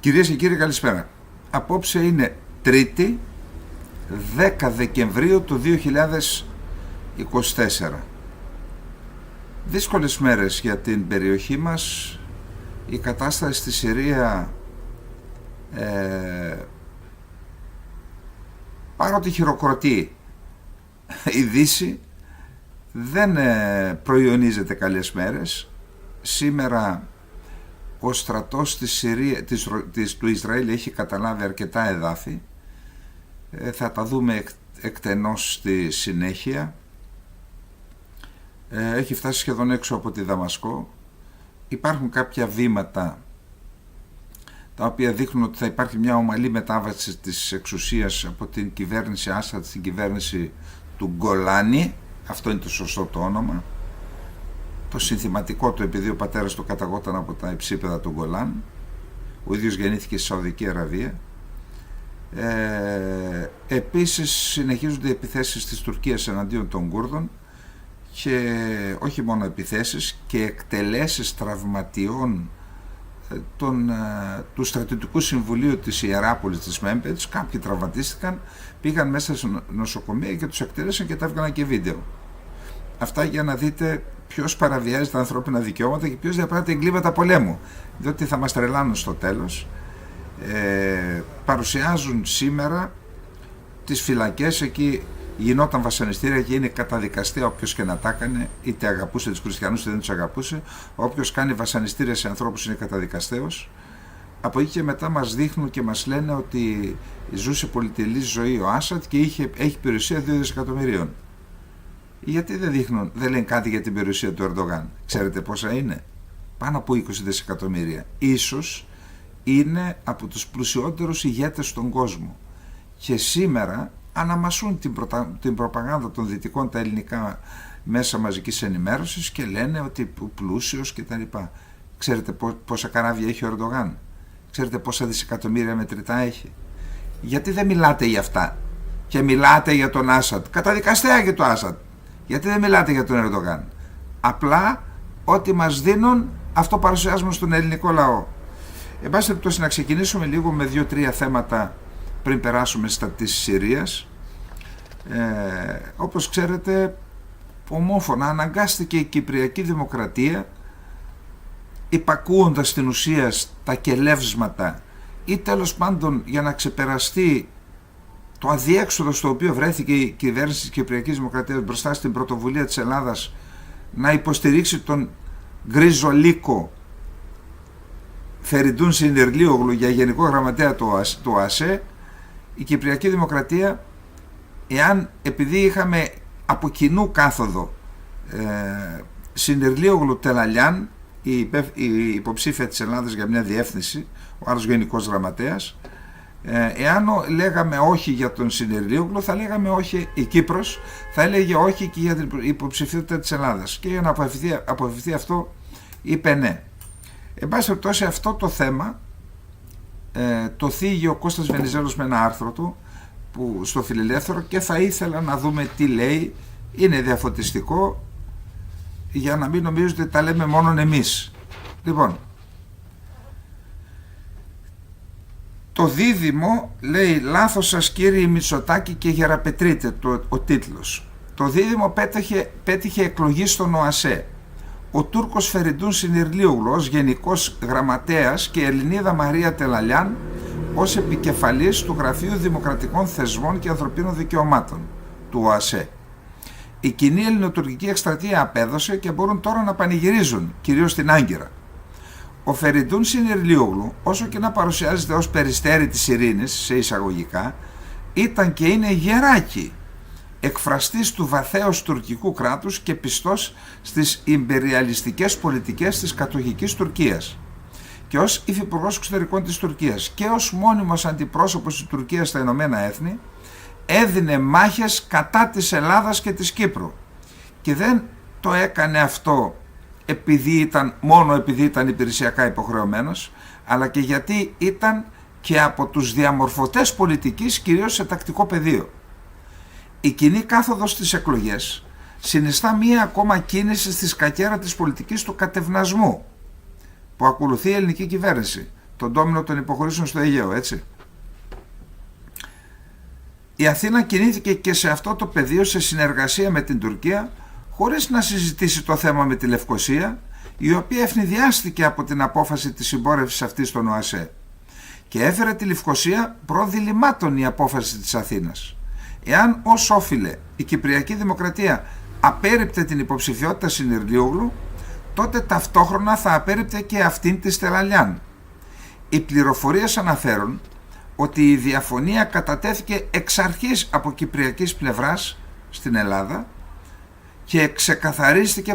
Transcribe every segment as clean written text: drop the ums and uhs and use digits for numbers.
Κυρίες και κύριοι, καλησπέρα. Απόψε είναι Τρίτη, 10 Δεκεμβρίου του 2024. Δύσκολες μέρες για την περιοχή μας. Η κατάσταση στη Συρία, παρότι χειροκροτεί η Δύση, δεν προϊονίζεται καλές μέρες. Σήμερα ο στρατός του Ισραήλ έχει καταλάβει αρκετά εδάφη. Θα τα δούμε εκτενώς στη συνέχεια. Έχει φτάσει σχεδόν έξω από τη Δαμασκό. Υπάρχουν κάποια βήματα τα οποία δείχνουν ότι θα υπάρχει μια ομαλή μετάβαση της εξουσίας από την κυβέρνηση Άσαντ στην κυβέρνηση του Γκολάνι. Αυτό είναι το σωστό το όνομα. Το συνθηματικό του, επειδή ο πατέρας του καταγόταν από τα υψίπεδα του Γκολάν. Ο ίδιος γεννήθηκε στη Σαουδική Αραβία. Επίσης συνεχίζονται οι επιθέσεις της Τουρκίας εναντίον των Κούρδων, και όχι μόνο επιθέσεις, και εκτελέσεις τραυματιών του στρατιωτικού συμβουλίου της Ιεράπολης της Μέμπετς. Κάποιοι τραυματίστηκαν, πήγαν μέσα σε νοσοκομεία και τους εκτέλεσαν και τα έβγαλαν και βίντεο. Αυτά για να δείτε ποιος παραβιάζει τα ανθρώπινα δικαιώματα και ποιος διαπράττει εγκλήματα πολέμου, διότι θα μας τρελάνουν στο τέλος. Παρουσιάζουν σήμερα τις φυλακές, εκεί γινόταν βασανιστήρια και είναι καταδικαστέα όποιος και να τα έκανε, είτε αγαπούσε τους χριστιανούς είτε δεν τους αγαπούσε. Όποιος κάνει βασανιστήρια σε ανθρώπους είναι καταδικαστέος. Από εκεί και μετά μας δείχνουν και μας λένε ότι ζούσε πολυτελής ζωή ο Άσαντ και έχει περιουσία 2 δισεκατομμυρίων. Γιατί δεν λένε κάτι για την περιουσία του Ερντογάν? Ξέρετε πόσα είναι? Πάνω από 20 δισεκατομμύρια. Ίσως είναι από τους πλουσιότερους ηγέτες στον κόσμο. Και σήμερα αναμασούν την προπαγάνδα των δυτικών τα ελληνικά μέσα μαζικής ενημέρωσης και λένε ότι πλούσιος κτλ. Ξέρετε πόσα καράβια έχει ο Ερντογάν? Ξέρετε πόσα δισεκατομμύρια μετρητά έχει? Γιατί δεν μιλάτε για αυτά και μιλάτε για τον Άσαντ? Καταδικαστέα για τον Άσαντ. Γιατί δεν μιλάτε για τον Ερντογάν? Απλά ό,τι μας δίνουν, αυτό παρουσιάζουμε στον ελληνικό λαό. Εν πάση περιπτώσει, να ξεκινήσουμε λίγο με 2-3 θέματα πριν περάσουμε στα της Συρίας. Όπως ξέρετε, ομόφωνα αναγκάστηκε η Κυπριακή Δημοκρατία, υπακούοντας στην ουσία τα κελεύσματα, ή τέλος πάντων για να ξεπεραστεί το αδιέξοδο στο οποίο βρέθηκε η κυβέρνηση της Κυπριακής Δημοκρατίας μπροστά στην πρωτοβουλία της Ελλάδας να υποστηρίξει τον γκρίζο λύκο Φεριντούν Συνερλίογλου για γενικό γραμματέα του ΟΑΣΕ, η Κυπριακή Δημοκρατία, επειδή είχαμε από κοινού κάθοδο Συνερλίογλου Τελαλιάν, η υποψήφια της Ελλάδας για μια διεύθυνση, ο άλλος γενικός γραμματέας, εάν λέγαμε όχι για τον Συνερλίογλου, θα λέγαμε όχι, η Κύπρος θα έλεγε όχι και για την υποψηφιότητα της Ελλάδας, και για να αποφευθεί αυτό είπε ναι. Εν πάση περιπτώσει, αυτό το θέμα το θίγει ο Κώστας Βενιζέλος με ένα άρθρο του στο Φιλελεύθερο, και θα ήθελα να δούμε τι λέει. Είναι διαφωτιστικό, για να μην νομίζετε ότι τα λέμε μόνον εμείς. Λοιπόν, το δίδυμο, λέει, λάθος σας κύριοι Μητσοτάκη και Γεραπετρίτε, ο τίτλος. Το δίδυμο πέτυχε εκλογή στον ΟΑΣΕ. Ο Τούρκος Φεριντούν Συνερλίογλου ως γενικός γραμματέας και η Ελληνίδα Μαρία Τελαλιάν ως επικεφαλής του Γραφείου Δημοκρατικών Θεσμών και Ανθρωπίνων Δικαιωμάτων του ΟΑΣΕ. Η κοινή ελληνοτουρκική εκστρατεία απέδωσε και μπορούν τώρα να πανηγυρίζουν, κυρίως στην Άγκυρα. Ο Φεριντούν Συνερλίογλου, όσο και να παρουσιάζεται ως περιστέρι της ειρήνης, σε εισαγωγικά, ήταν και είναι γεράκι, εκφραστής του βαθέως τουρκικού κράτους και πιστός στις ιμπεριαλιστικές πολιτικές της κατοχικής Τουρκίας, και ως υφυπουργός εξωτερικών της Τουρκίας και ως μόνιμος αντιπρόσωπος της Τουρκίας στα Ηνωμένα Έθνη έδινε μάχες κατά της Ελλάδας και της Κύπρου, και δεν το έκανε αυτό μόνο επειδή ήταν υπηρεσιακά υποχρεωμένος, αλλά και γιατί ήταν και από τους διαμορφωτές πολιτικής, κυρίως σε τακτικό πεδίο. Η κοινή κάθοδος στις εκλογές συνιστά μία ακόμα κίνηση στη σκακέρα της πολιτικής του κατευνασμού που ακολουθεί η ελληνική κυβέρνηση, τον ντόμινο των υποχωρήσεων στο Αιγαίο, έτσι. Η Αθήνα κινήθηκε και σε αυτό το πεδίο σε συνεργασία με την Τουρκία, χωρίς να συζητήσει το θέμα με τη Λευκωσία, η οποία ευνηδιάστηκε από την απόφαση της συμπόρευσης αυτής στον ΟΑΣΕ, και έφερε τη Λευκωσία προ διλημμάτων η απόφαση της Αθήνας. Εάν ως όφιλε η Κυπριακή Δημοκρατία απέρριπτε την υποψηφιότητα Συνειρλιόγλου, τότε ταυτόχρονα θα απέρριπτε και αυτήν τη Στελαλιάν. Οι πληροφορίες αναφέρουν ότι η διαφωνία κατατέθηκε εξ αρχής από κυπριακής πλευράς στην Ελλάδα και ξεκαθαρίστηκε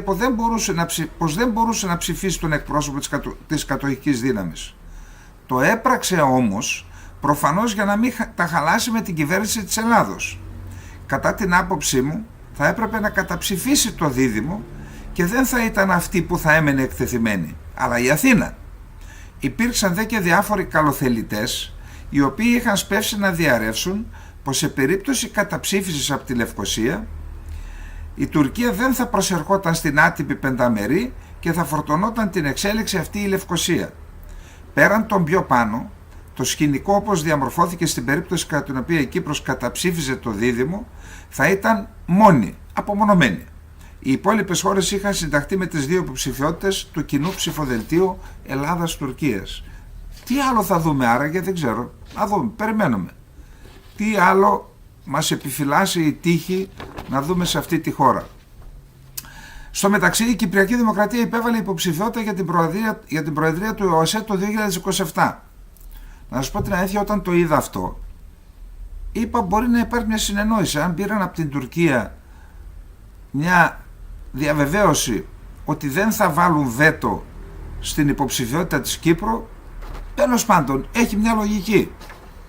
πως δεν μπορούσε να ψηφίσει τον εκπρόσωπο της κατοχικής δύναμης. Το έπραξε όμως προφανώς για να μην τα χαλάσει με την κυβέρνηση της Ελλάδος. Κατά την άποψή μου, θα έπρεπε να καταψηφίσει το δίδυμο και δεν θα ήταν αυτή που θα έμενε εκτεθειμένη, αλλά η Αθήνα. Υπήρξαν δε και διάφοροι καλοθελητές, οι οποίοι είχαν σπεύσει να διαρρεύσουν πως σε περίπτωση καταψήφισης από τη Λευκωσία, η Τουρκία δεν θα προσερχόταν στην άτυπη πενταμερή και θα φορτωνόταν την εξέλιξη αυτή η Λευκωσία. Πέραν των πιο πάνω, το σκηνικό όπως διαμορφώθηκε στην περίπτωση κατά την οποία η Κύπρος καταψήφιζε το δίδυμο θα ήταν μόνη, απομονωμένη. Οι υπόλοιπες χώρες είχαν συνταχθεί με τις δύο υποψηφιότητες του κοινού ψηφοδελτίου Ελλάδας-Τουρκίας. Τι άλλο θα δούμε άραγε, δεν ξέρω. Να δούμε, περιμένουμε. Τι άλλο μας επιφυλάσσει η τύχη να δούμε σε αυτή τη χώρα. Στο μεταξύ, η Κυπριακή Δημοκρατία υπέβαλε υποψηφιότητα για την προεδρία του ΟΑΣΕ το 2027. Να σας πω την αλήθεια, όταν το είδα αυτό, είπα μπορεί να υπάρχει μια συνεννόηση. Αν πήραν από την Τουρκία μια διαβεβαίωση ότι δεν θα βάλουν βέτο στην υποψηφιότητα της Κύπρου, τέλος πάντων έχει μια λογική.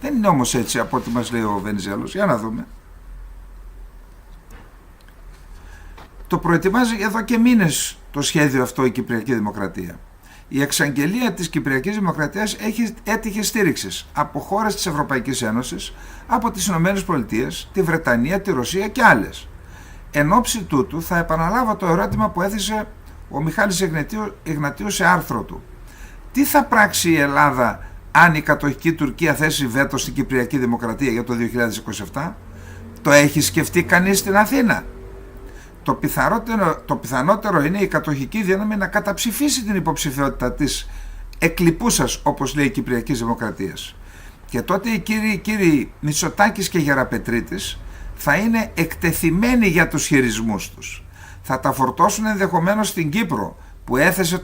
Δεν είναι όμως έτσι από ό,τι μας λέει ο Βενιζέλος. Για να δούμε. Το προετοιμάζει εδώ και μήνες το σχέδιο αυτό η Κυπριακή Δημοκρατία. Η εξαγγελία της Κυπριακής Δημοκρατίας έτυχε στήριξης από χώρες της Ευρωπαϊκής Ένωσης, από τις Ηνωμένες Πολιτείες, τη Βρετανία, τη Ρωσία και άλλες. Εν ώψη τούτου θα επαναλάβω το ερώτημα που έθεσε ο Μιχάλης Ιγνατίου σε άρθρο του. Τι θα πράξει η Ελλάδα αν η κατοχική Τουρκία θέσει βέτο στην Κυπριακή Δημοκρατία για το 2027? Το έχει σκεφτεί κανείς στην Αθήνα? Το πιθανότερο είναι η κατοχική δύναμη να καταψηφίσει την υποψηφιότητα της εκλειπούσας, όπως λέει, Κυπριακής Δημοκρατίας. Και τότε οι κύριοι Μητσοτάκης και Γεραπετρίτης θα είναι εκτεθειμένοι για τους χειρισμούς τους. Θα τα φορτώσουν ενδεχομένως στην Κύπρο, που έθεσε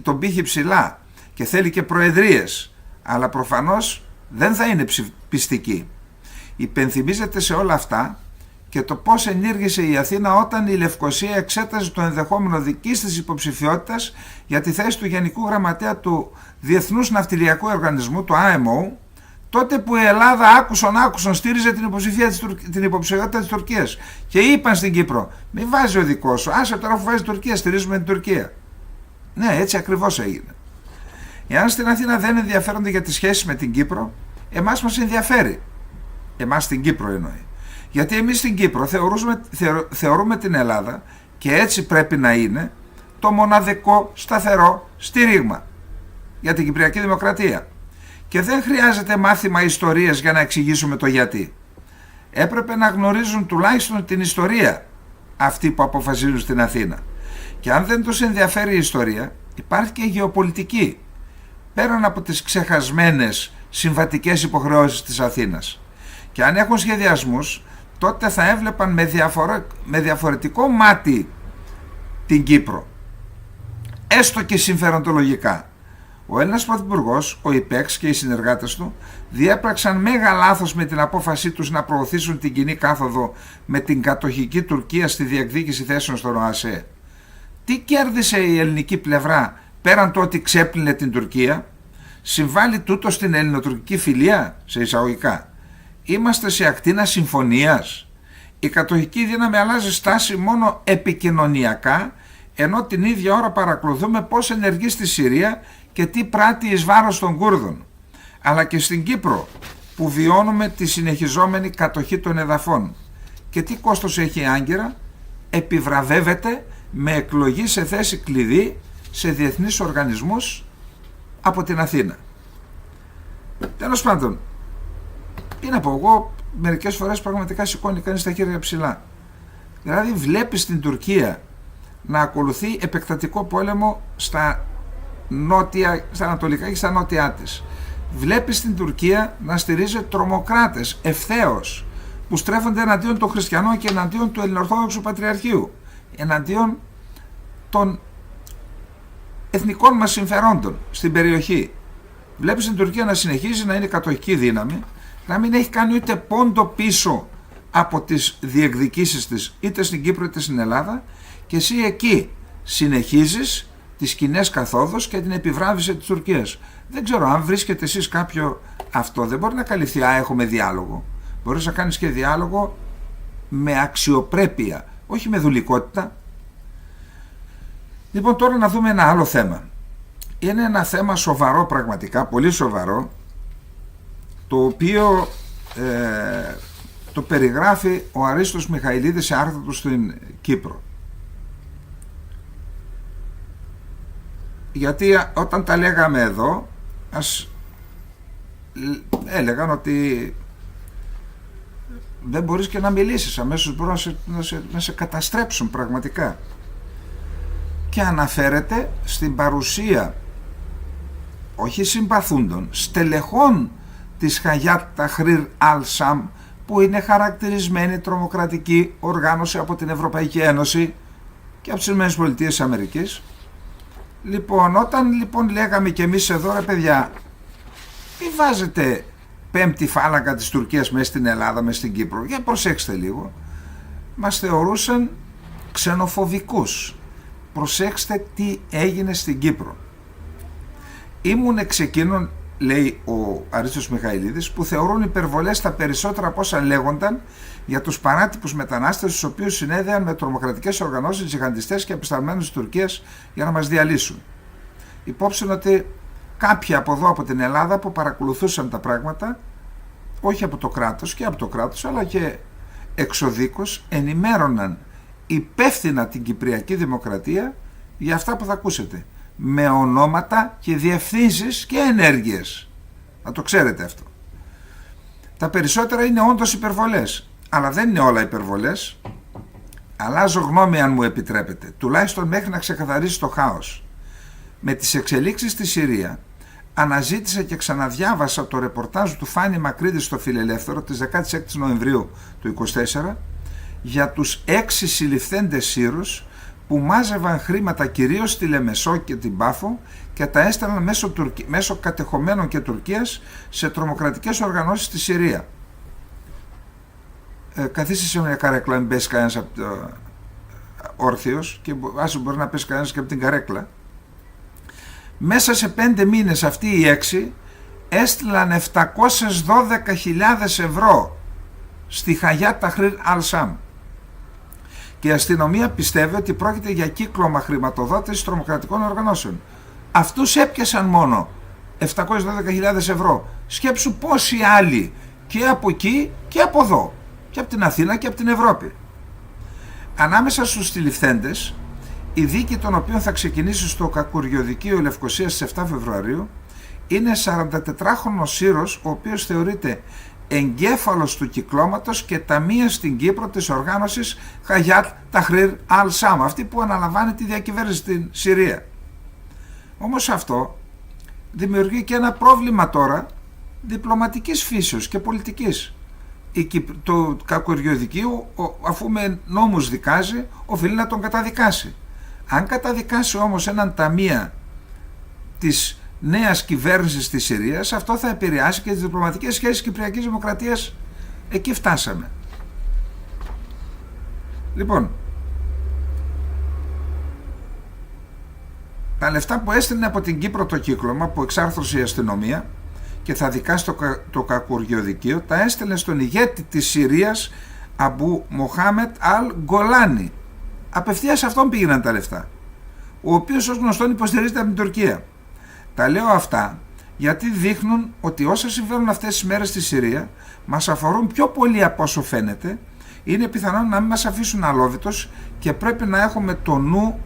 τον πύχη ψηλά και θέλει και προεδρίες, αλλά προφανώς δεν θα είναι πιστική. Υπενθυμίζεται σε όλα αυτά και το πώς ενήργησε η Αθήνα όταν η Λευκωσία εξέταζε το ενδεχόμενο δικής της υποψηφιότητας για τη θέση του Γενικού Γραμματέα του Διεθνούς Ναυτιλιακού Οργανισμού, του IMO, τότε που η Ελλάδα άκουσον στήριζε την υποψηφιότητα της Τουρκίας. Και είπαν στην Κύπρο, μην βάζει ο δικός σου, άσε τώρα που βάζει Τουρκία, στηρίζουμε την Τουρκία. Ναι, έτσι ακριβώς έγινε. Εάν στην Αθήνα δεν ενδιαφέρονται για τις σχέσεις με την Κύπρο, εμάς μας ενδιαφέρει. Εμάς στην Κύπρο εννοεί. Γιατί εμείς στην Κύπρο θεωρούμε την Ελλάδα, και έτσι πρέπει να είναι, το μοναδικό σταθερό στήριγμα για την Κυπριακή Δημοκρατία. Και δεν χρειάζεται μάθημα ιστορίας για να εξηγήσουμε το γιατί. Έπρεπε να γνωρίζουν τουλάχιστον την ιστορία αυτοί που αποφασίζουν στην Αθήνα. Και αν δεν τους ενδιαφέρει η ιστορία, υπάρχει και η γεωπολιτική, πέραν από τις ξεχασμένες συμβατικές υποχρεώσεις της Αθήνας. Και αν έχουν σχεδιασμούς, τότε θα έβλεπαν με διαφορετικό μάτι την Κύπρο, έστω και συμφεροντολογικά. Ο Έλληνας Πρωθυπουργός, ο ΙΠΕΞ και οι συνεργάτες του διέπραξαν μέγα λάθος με την απόφασή τους να προωθήσουν την κοινή κάθοδο με την κατοχική Τουρκία στη διεκδίκηση θέσεων στον ΟΑΣΕ. Τι κέρδισε η ελληνική πλευρά πέραν του ότι ξέπλυνε την Τουρκία? Συμβάλλει τούτο στην ελληνοτουρκική φιλία, σε εισαγωγικά? Είμαστε σε ακτίνα συμφωνίας? Η κατοχική δύναμη αλλάζει στάση μόνο επικοινωνιακά, ενώ την ίδια ώρα παρακολουθούμε πώς ενεργεί στη Συρία και τι πράττει εις βάρος των Κούρδων, αλλά και στην Κύπρο που βιώνουμε τη συνεχιζόμενη κατοχή των εδαφών. Και τι κόστος έχει η Άγκυρα? Επιβραβεύεται με εκλογή σε θέση κλειδί σε διεθνείς οργανισμούς από την Αθήνα. Τέλος πάντων, τι να πω, εγώ μερικές φορές πραγματικά σηκώνει κανείς τα χέρια ψηλά. Δηλαδή βλέπεις την Τουρκία να ακολουθεί επεκτατικό πόλεμο στα ανατολικά και στα νότια της. Βλέπεις την Τουρκία να στηρίζει τρομοκράτες ευθέως που στρέφονται εναντίον των χριστιανών και εναντίον του Ελληνοορθόδοξου Πατριαρχείου, εναντίον των εθνικών μας συμφερόντων στην περιοχή. Βλέπεις την Τουρκία να συνεχίζει να είναι κατοχική δύναμη, να μην έχει κάνει ούτε πόντο πίσω από τις διεκδικήσεις της είτε στην Κύπρο είτε στην Ελλάδα, και εσύ εκεί συνεχίζεις τις κοινές καθόδους και την επιβράβευση της Τουρκίας. Δεν ξέρω αν βρίσκετε εσείς κάποιο, αυτό δεν μπορεί να καλυφθεί. Έχουμε διάλογο. Μπορείς να κάνεις και διάλογο με αξιοπρέπεια, όχι με δουλικότητα. Λοιπόν, τώρα να δούμε ένα άλλο θέμα. Είναι ένα θέμα σοβαρό πραγματικά, πολύ σοβαρό, το οποίο το περιγράφει ο Αρίστος Μιχαηλίδης σε άρθρο του στην Κύπρο. Γιατί όταν τα λέγαμε εδώ, έλεγαν ότι δεν μπορείς και να μιλήσεις, αμέσως μπορούν να σε καταστρέψουν πραγματικά. Και αναφέρεται στην παρουσία όχι συμπαθούντων, στελεχών της Χαγιάτ Ταχρήρ Αλ-Σαμ, που είναι χαρακτηρισμένη τρομοκρατική οργάνωση από την Ευρωπαϊκή Ένωση και από τις ΗΠΑ. Λοιπόν, όταν λοιπόν λέγαμε και εμείς εδώ, ρε παιδιά, μη βάζετε πέμπτη φάλαγγα της Τουρκίας μέσα στην Ελλάδα, μέσα στην Κύπρο, για προσέξτε λίγο, μας θεωρούσαν ξενοφοβικούς. Προσέξτε τι έγινε στην Κύπρο. Ήμουν εξ εκείνων, λέει ο Αρίστος Μιχαηλίδης, που θεωρούν υπερβολές τα περισσότερα από όσα λέγονταν για τους παράτυπους μετανάστες, τους οποίους συνέδεαν με τρομοκρατικές οργανώσεις, τζιχαντιστές και απεσταλμένους της Τουρκίας για να μας διαλύσουν. Υπόψη ότι κάποιοι από εδώ, από την Ελλάδα, που παρακολουθούσαν τα πράγματα, όχι από το κράτος και από το κράτος, αλλά και εξωδίκως, ενημέρωναν υπεύθυνα την Κυπριακή Δημοκρατία για αυτά που θα ακούσετε, με ονόματα και διευθύνσεις και ενέργειες. Να το ξέρετε αυτό. Τα περισσότερα είναι όντως υπερβολές, αλλά δεν είναι όλα υπερβολές. Αλλάζω γνώμη, αν μου επιτρέπετε, τουλάχιστον μέχρι να ξεκαθαρίσει το χάος. Με τις εξελίξεις στη Συρία, αναζήτησα και ξαναδιάβασα το ρεπορτάζ του Φάνη Μακρύδη στο Φιλελεύθερο της 16 Νοεμβρίου του 2024 για τους 6 συλληφθέντες Σύρους που μάζευαν χρήματα κυρίως στη Λεμεσό και την Πάφο και τα έστελναν μέσω κατεχομένων και Τουρκίας σε τρομοκρατικές οργανώσεις στη Συρία. Καθίστε σε μια καρέκλα, μην πέσει κανένας από το όρθιος, και άσο μπορεί να πέσει κανένας και από την καρέκλα. Μέσα σε 5 μήνες αυτοί οι 6 έστειλαν 712.000 ευρώ στη Χαγιάτ Ταχρήρ Αλ-Σαμ. Και η αστυνομία πιστεύει ότι πρόκειται για κύκλωμα χρηματοδότησης τρομοκρατικών οργανώσεων. Αυτούς έπιασαν μόνο 712.000 ευρώ. Σκέψου πόσοι άλλοι και από εκεί και από εδώ, και από την Αθήνα και από την Ευρώπη. Ανάμεσα στους συλληφθέντες, η δίκη των οποίων θα ξεκινήσει στο Κακουριοδικείο Λευκωσίας στις 7 Φεβρουαρίου είναι 44χρονος Σύρος, ο οποίος θεωρείται εγκέφαλος του κυκλώματος και ταμεία στην Κύπρο της οργάνωσης Χαγιάτ Ταχρήρ Αλ-Σαμ, αυτή που αναλαμβάνει τη διακυβέρνηση στην Συρία. Όμως αυτό δημιουργεί και ένα πρόβλημα τώρα διπλωματικής φύσεως και πολιτικής. Το Κακουριοδικείο, αφού με νόμους δικάζει, οφείλει να τον καταδικάσει. Αν καταδικάσει όμως έναν ταμεία της νέας κυβέρνησης της Συρίας, αυτό θα επηρεάσει και τις διπλωματικές σχέσεις της Κυπριακής Δημοκρατίας. Εκεί φτάσαμε. Λοιπόν, τα λεφτά που έστειλε από την Κύπρο το κύκλωμα, που εξάρθρωσε η αστυνομία και θα δικάσει το Κακουριοδικείο, τα έστειλε στον ηγέτη της Συρίας, Αμπού Μοχάμετ Αλ Γκολάνι. Απευθείας αυτόν πήγαιναν τα λεφτά, ο οποίος ως γνωστόν υποστηρίζεται από την Τουρκία. Τα λέω αυτά γιατί δείχνουν ότι όσα συμβαίνουν αυτές τις μέρες στη Συρία μας αφορούν πιο πολύ από όσο φαίνεται. Είναι πιθανόν να μην μας αφήσουν αλόβητος και πρέπει να έχουμε το νου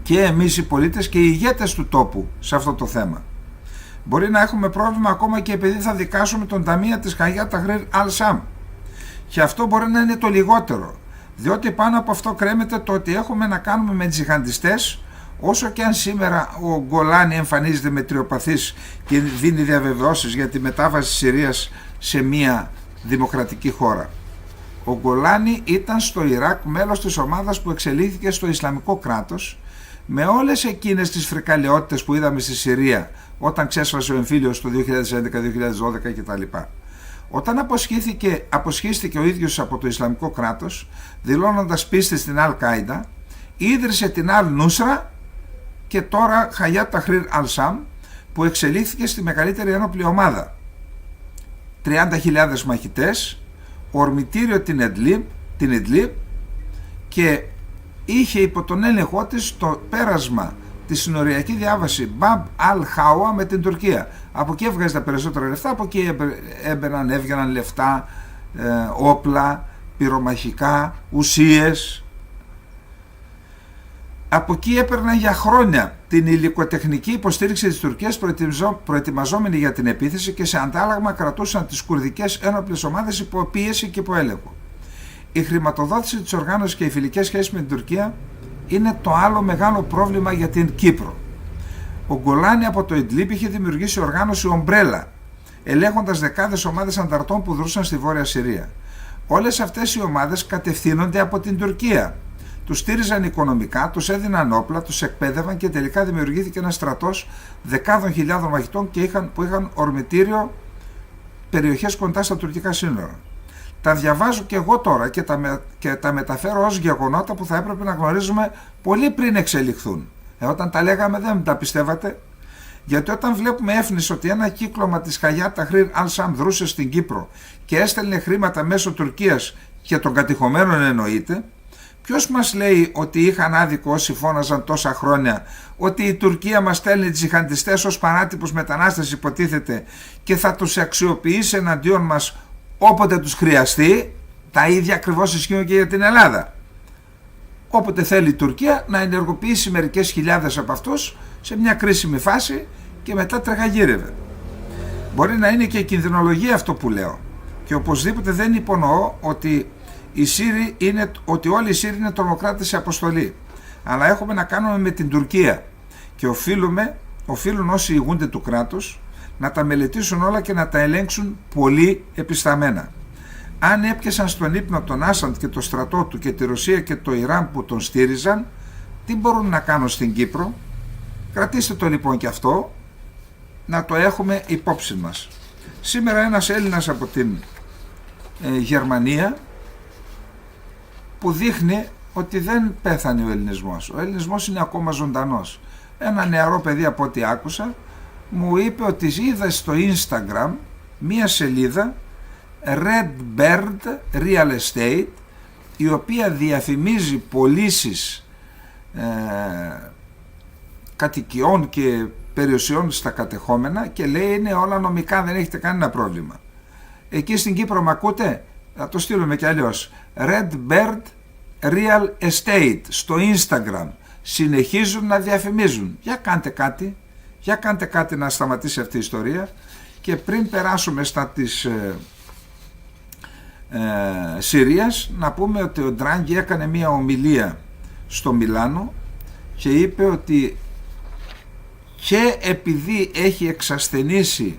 και εμείς οι πολίτες και οι ηγέτες του τόπου σε αυτό το θέμα. Μπορεί να έχουμε πρόβλημα ακόμα και επειδή θα δικάσουμε τον ταμεία της Χαγιά Ταχρήρ Αλ-Σαμ. Και αυτό μπορεί να είναι το λιγότερο, διότι πάνω από αυτό κρέμεται το ότι έχουμε να κάνουμε με τζιχαντιστές, όσο και αν σήμερα ο Γκολάνι εμφανίζεται μετριοπαθής και δίνει διαβεβαιώσεις για τη μετάβαση της Συρίας σε μια δημοκρατική χώρα. Ο Γκολάνι ήταν στο Ιράκ μέλος της ομάδας που εξελίχθηκε στο Ισλαμικό κράτος, με όλες εκείνες τις φρικαλαιότητες που είδαμε στη Συρία όταν ξέσπασε ο εμφύλιος το 2011-2012 κτλ. Όταν αποσχίστηκε ο ίδιος από το Ισλαμικό κράτος, δηλώνοντας πίστη στην Αλ-Κάιντα, ίδρυσε την Αλ-Νούσρα και τώρα Χαγιά Ταχρήρ Αλ-Σαμ, που εξελίχθηκε στη μεγαλύτερη ένοπλη ομάδα. 30.000 μαχητές, ορμητήριο την Ιντλίμπ, και είχε υπό τον έλεγχό της το πέρασμα τη συνοριακή διάβαση Μπαμπ Αλ-Χάουα με την Τουρκία. Από εκεί έβγαζε τα περισσότερα λεφτά, από εκεί έβγαιναν λεφτά, όπλα, πυρομαχικά, ουσίες. Από εκεί έπαιρναν για χρόνια την υλικοτεχνική υποστήριξη της Τουρκίας, προετοιμαζόμενοι για την επίθεση, και σε αντάλλαγμα κρατούσαν τις κουρδικές ένοπλες ομάδες υπό πίεση και υπό έλεγχο. Η χρηματοδότηση της οργάνωσης και οι φιλικές σχέσεις με την Τουρκία είναι το άλλο μεγάλο πρόβλημα για την Κύπρο. Ο Γκολάνι από το Ιντλίμπ είχε δημιουργήσει οργάνωση Ομπρέλα, ελέγχοντας δεκάδες ομάδες ανταρτών που δρούσαν στη Βόρεια Συρία. Όλες αυτές οι ομάδες κατευθύνονται από την Τουρκία. Τους στήριζαν οικονομικά, τους έδιναν όπλα, τους εκπαίδευαν και τελικά δημιουργήθηκε ένας στρατός δεκάδων χιλιάδων μαχητών που είχαν ορμητήριο περιοχές κοντά στα τουρκικά σύνορα. Τα διαβάζω και εγώ τώρα και τα μεταφέρω ως γεγονότα που θα έπρεπε να γνωρίζουμε πολύ πριν εξελιχθούν. Όταν τα λέγαμε δεν τα πιστεύατε. Γιατί όταν βλέπουμε έφνης ότι ένα κύκλωμα της Χαγιά Ταχρήρ Αλ-Σαμ δρούσε στην Κύπρο και έστελνε χρήματα μέσω Τουρκίας και των κατηχωμένων εννοείται, ποιος μας λέει ότι είχαν άδικο όσοι φώναζαν τόσα χρόνια ότι η Τουρκία μας στέλνει τζιχαντιστές ως παράτυπους μετανάστες, υποτίθεται, και θα τους αξιοποιήσει εναντίον μας όποτε τους χρειαστεί? Τα ίδια ακριβώς ισχύουν και για την Ελλάδα. Όποτε θέλει η Τουρκία να ενεργοποιήσει μερικές χιλιάδες από αυτούς σε μια κρίσιμη φάση και μετά τρεχαγύρευε. Μπορεί να είναι και κινδυνολογία αυτό που λέω, και οπωσδήποτε δεν υπονοώ ότι όλοι οι Σύριοι είναι τρομοκράτες σε αποστολή, αλλά έχουμε να κάνουμε με την Τουρκία και οφείλουν όσοι ηγούνται του κράτους να τα μελετήσουν όλα και να τα ελέγξουν πολύ επισταμένα. Αν έπιασαν στον ύπνο τον Άσαντ και το στρατό του και τη Ρωσία και το Ιράν που τον στήριζαν, τι μπορούν να κάνουν στην Κύπρο? Κρατήστε το λοιπόν και αυτό, να το έχουμε υπόψη μας. Σήμερα ένας Έλληνας από την Γερμανία που δείχνει ότι δεν πέθανε ο ελληνισμός. Ο ελληνισμός είναι ακόμα ζωντανός. Ένα νεαρό παιδί, από ό,τι άκουσα, μου είπε ότι είδα στο Instagram μία σελίδα Red Bird Real Estate, η οποία διαφημίζει πωλήσεις κατοικιών και περιουσιών στα κατεχόμενα και λέει είναι όλα νομικά, δεν έχετε κανένα πρόβλημα. Εκεί στην Κύπρο μ' ακούτε? Θα το στείλουμε κι αλλιώς. Red Bird Real Estate στο Instagram συνεχίζουν να διαφημίζουν. Για κάντε κάτι να σταματήσει αυτή η ιστορία. Και πριν περάσουμε στα της Συρίας, να πούμε ότι ο Ντράγκη έκανε μία ομιλία στο Μιλάνο και είπε ότι και επειδή έχει εξασθενήσει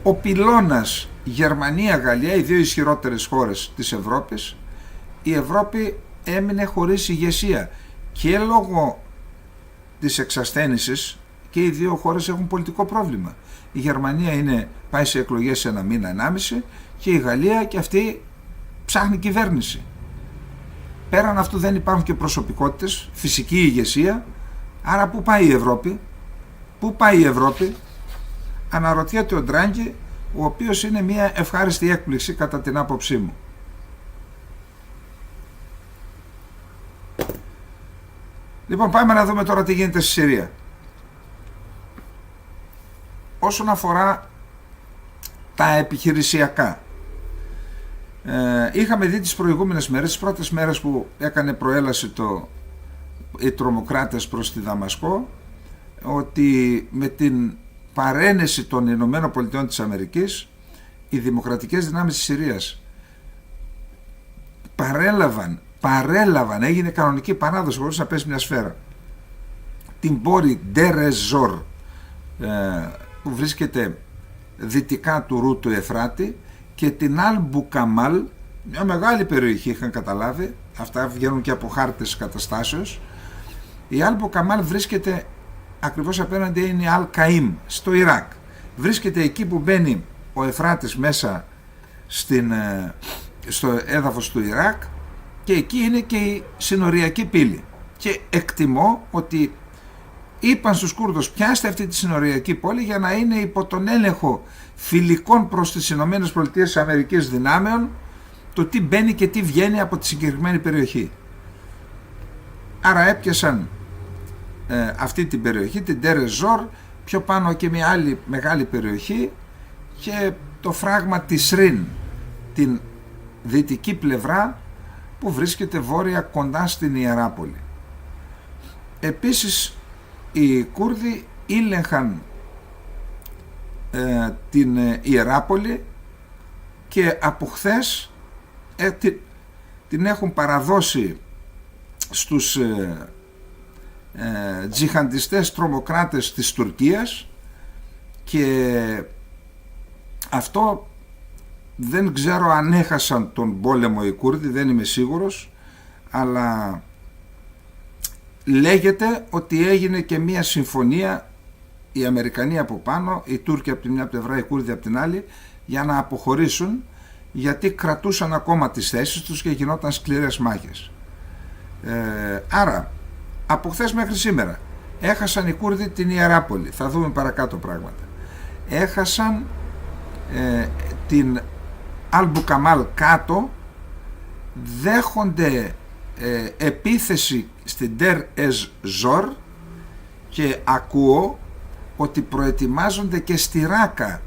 ο πυλώνας Γερμανία-Γαλλία, οι δύο ισχυρότερες χώρες της Ευρώπης, η Ευρώπη έμεινε χωρίς ηγεσία και λόγω της εξασθένησης και οι δύο χώρες έχουν πολιτικό πρόβλημα. Η Γερμανία πάει σε εκλογές σε ένα μήνα, 1,5, και η Γαλλία και αυτή ψάχνει κυβέρνηση. Πέραν αυτού δεν υπάρχουν και προσωπικότητες, φυσική ηγεσία. Άρα πού πάει η Ευρώπη? Πού πάει η Ευρώπη? Αναρωτιέται ο Ντράγκη, ο οποίος είναι μια ευχάριστη έκπληξη κατά την άποψή μου. Λοιπόν, πάμε να δούμε τώρα τι γίνεται στη Συρία. Όσον αφορά τα επιχειρησιακά, είχαμε δει τις προηγούμενες μέρες, τις πρώτες μέρες που έκανε προέλαση οι τρομοκράτες προς τη Δαμασκό, ότι με την παρένεση των Ηνωμένων Πολιτειών της Αμερικής, οι δημοκρατικές δυνάμεις της Συρίας παρέλαβαν, έγινε κανονική παράδοση χωρίς να πέσει μια σφαίρα, την πόλη Ντερ-ez-Zor που βρίσκεται δυτικά του Ρου του Εφράτη, και την Αλ-Μπουκαμάλ, μια μεγάλη περιοχή είχαν καταλάβει, αυτά βγαίνουν και από χάρτες καταστάσεως. Η Αλ-Μπουκαμάλ βρίσκεται ακριβώς απέναντι, είναι η Αλ-Καΐμ στο Ιράκ, βρίσκεται εκεί που μπαίνει ο Εφράτης μέσα στο έδαφος του Ιράκ, και εκεί είναι και η συνοριακή πύλη, και εκτιμώ ότι είπαν στους Κούρδους πιάστε αυτή τη συνοριακή πόλη για να είναι υπό τον έλεγχο φιλικών προς τις Ηνωμένες Πολιτείες της Αμερικής δυνάμεων το τι μπαίνει και τι βγαίνει από τη συγκεκριμένη περιοχή. Άρα έπιασαν αυτή την περιοχή, την Ντερ-ez-Zor, πιο πάνω και μια άλλη μεγάλη περιοχή, και το φράγμα της Ρίν, την δυτική πλευρά που βρίσκεται βόρεια κοντά στην Ιεράπολη. Επίσης οι Κούρδοι ήλεγχαν την Ιεράπολη, και από χθες την έχουν παραδώσει στους τζιχαντιστές τρομοκράτες της Τουρκίας, και αυτό δεν ξέρω αν έχασαν τον πόλεμο οι Κούρδοι, δεν είμαι σίγουρος, αλλά λέγεται ότι έγινε και μία συμφωνία, οι Αμερικανοί από πάνω, οι Τούρκοι από την μια πλευρά, οι Κούρδοι από την άλλη, για να αποχωρήσουν, γιατί κρατούσαν ακόμα τις θέσεις τους και γινόταν σκληρές μάχες. Άρα από χθες μέχρι σήμερα έχασαν οι Κούρδοι την Ιεράπολη, θα δούμε παρακάτω πράγματα, έχασαν την Αλ-Μπουκαμάλ κάτω, δέχονται επίθεση στην Ντερ-ez-Zor, και ακούω ότι προετοιμάζονται και στη Ράκα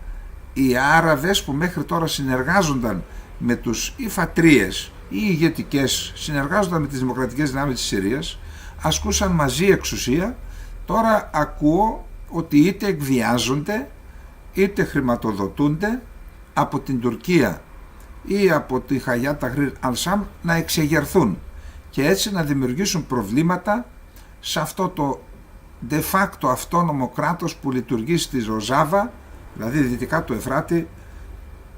οι Άραβες που μέχρι τώρα συνεργάζονταν με τους υφατρίες ή ηγετικές, συνεργάζονταν με τις δημοκρατικές δυνάμεις της Συρίας, ασκούσαν μαζί εξουσία. Τώρα ακούω ότι είτε εκβιάζονται είτε χρηματοδοτούνται από την Τουρκία ή από τη Χαγιά Ταχρήρ Αλ-Σαμ να εξεγερθούν και έτσι να δημιουργήσουν προβλήματα σε αυτό το de facto αυτόνομο κράτος που λειτουργεί στη Ροζάβα, δηλαδή δυτικά του Εφράτη,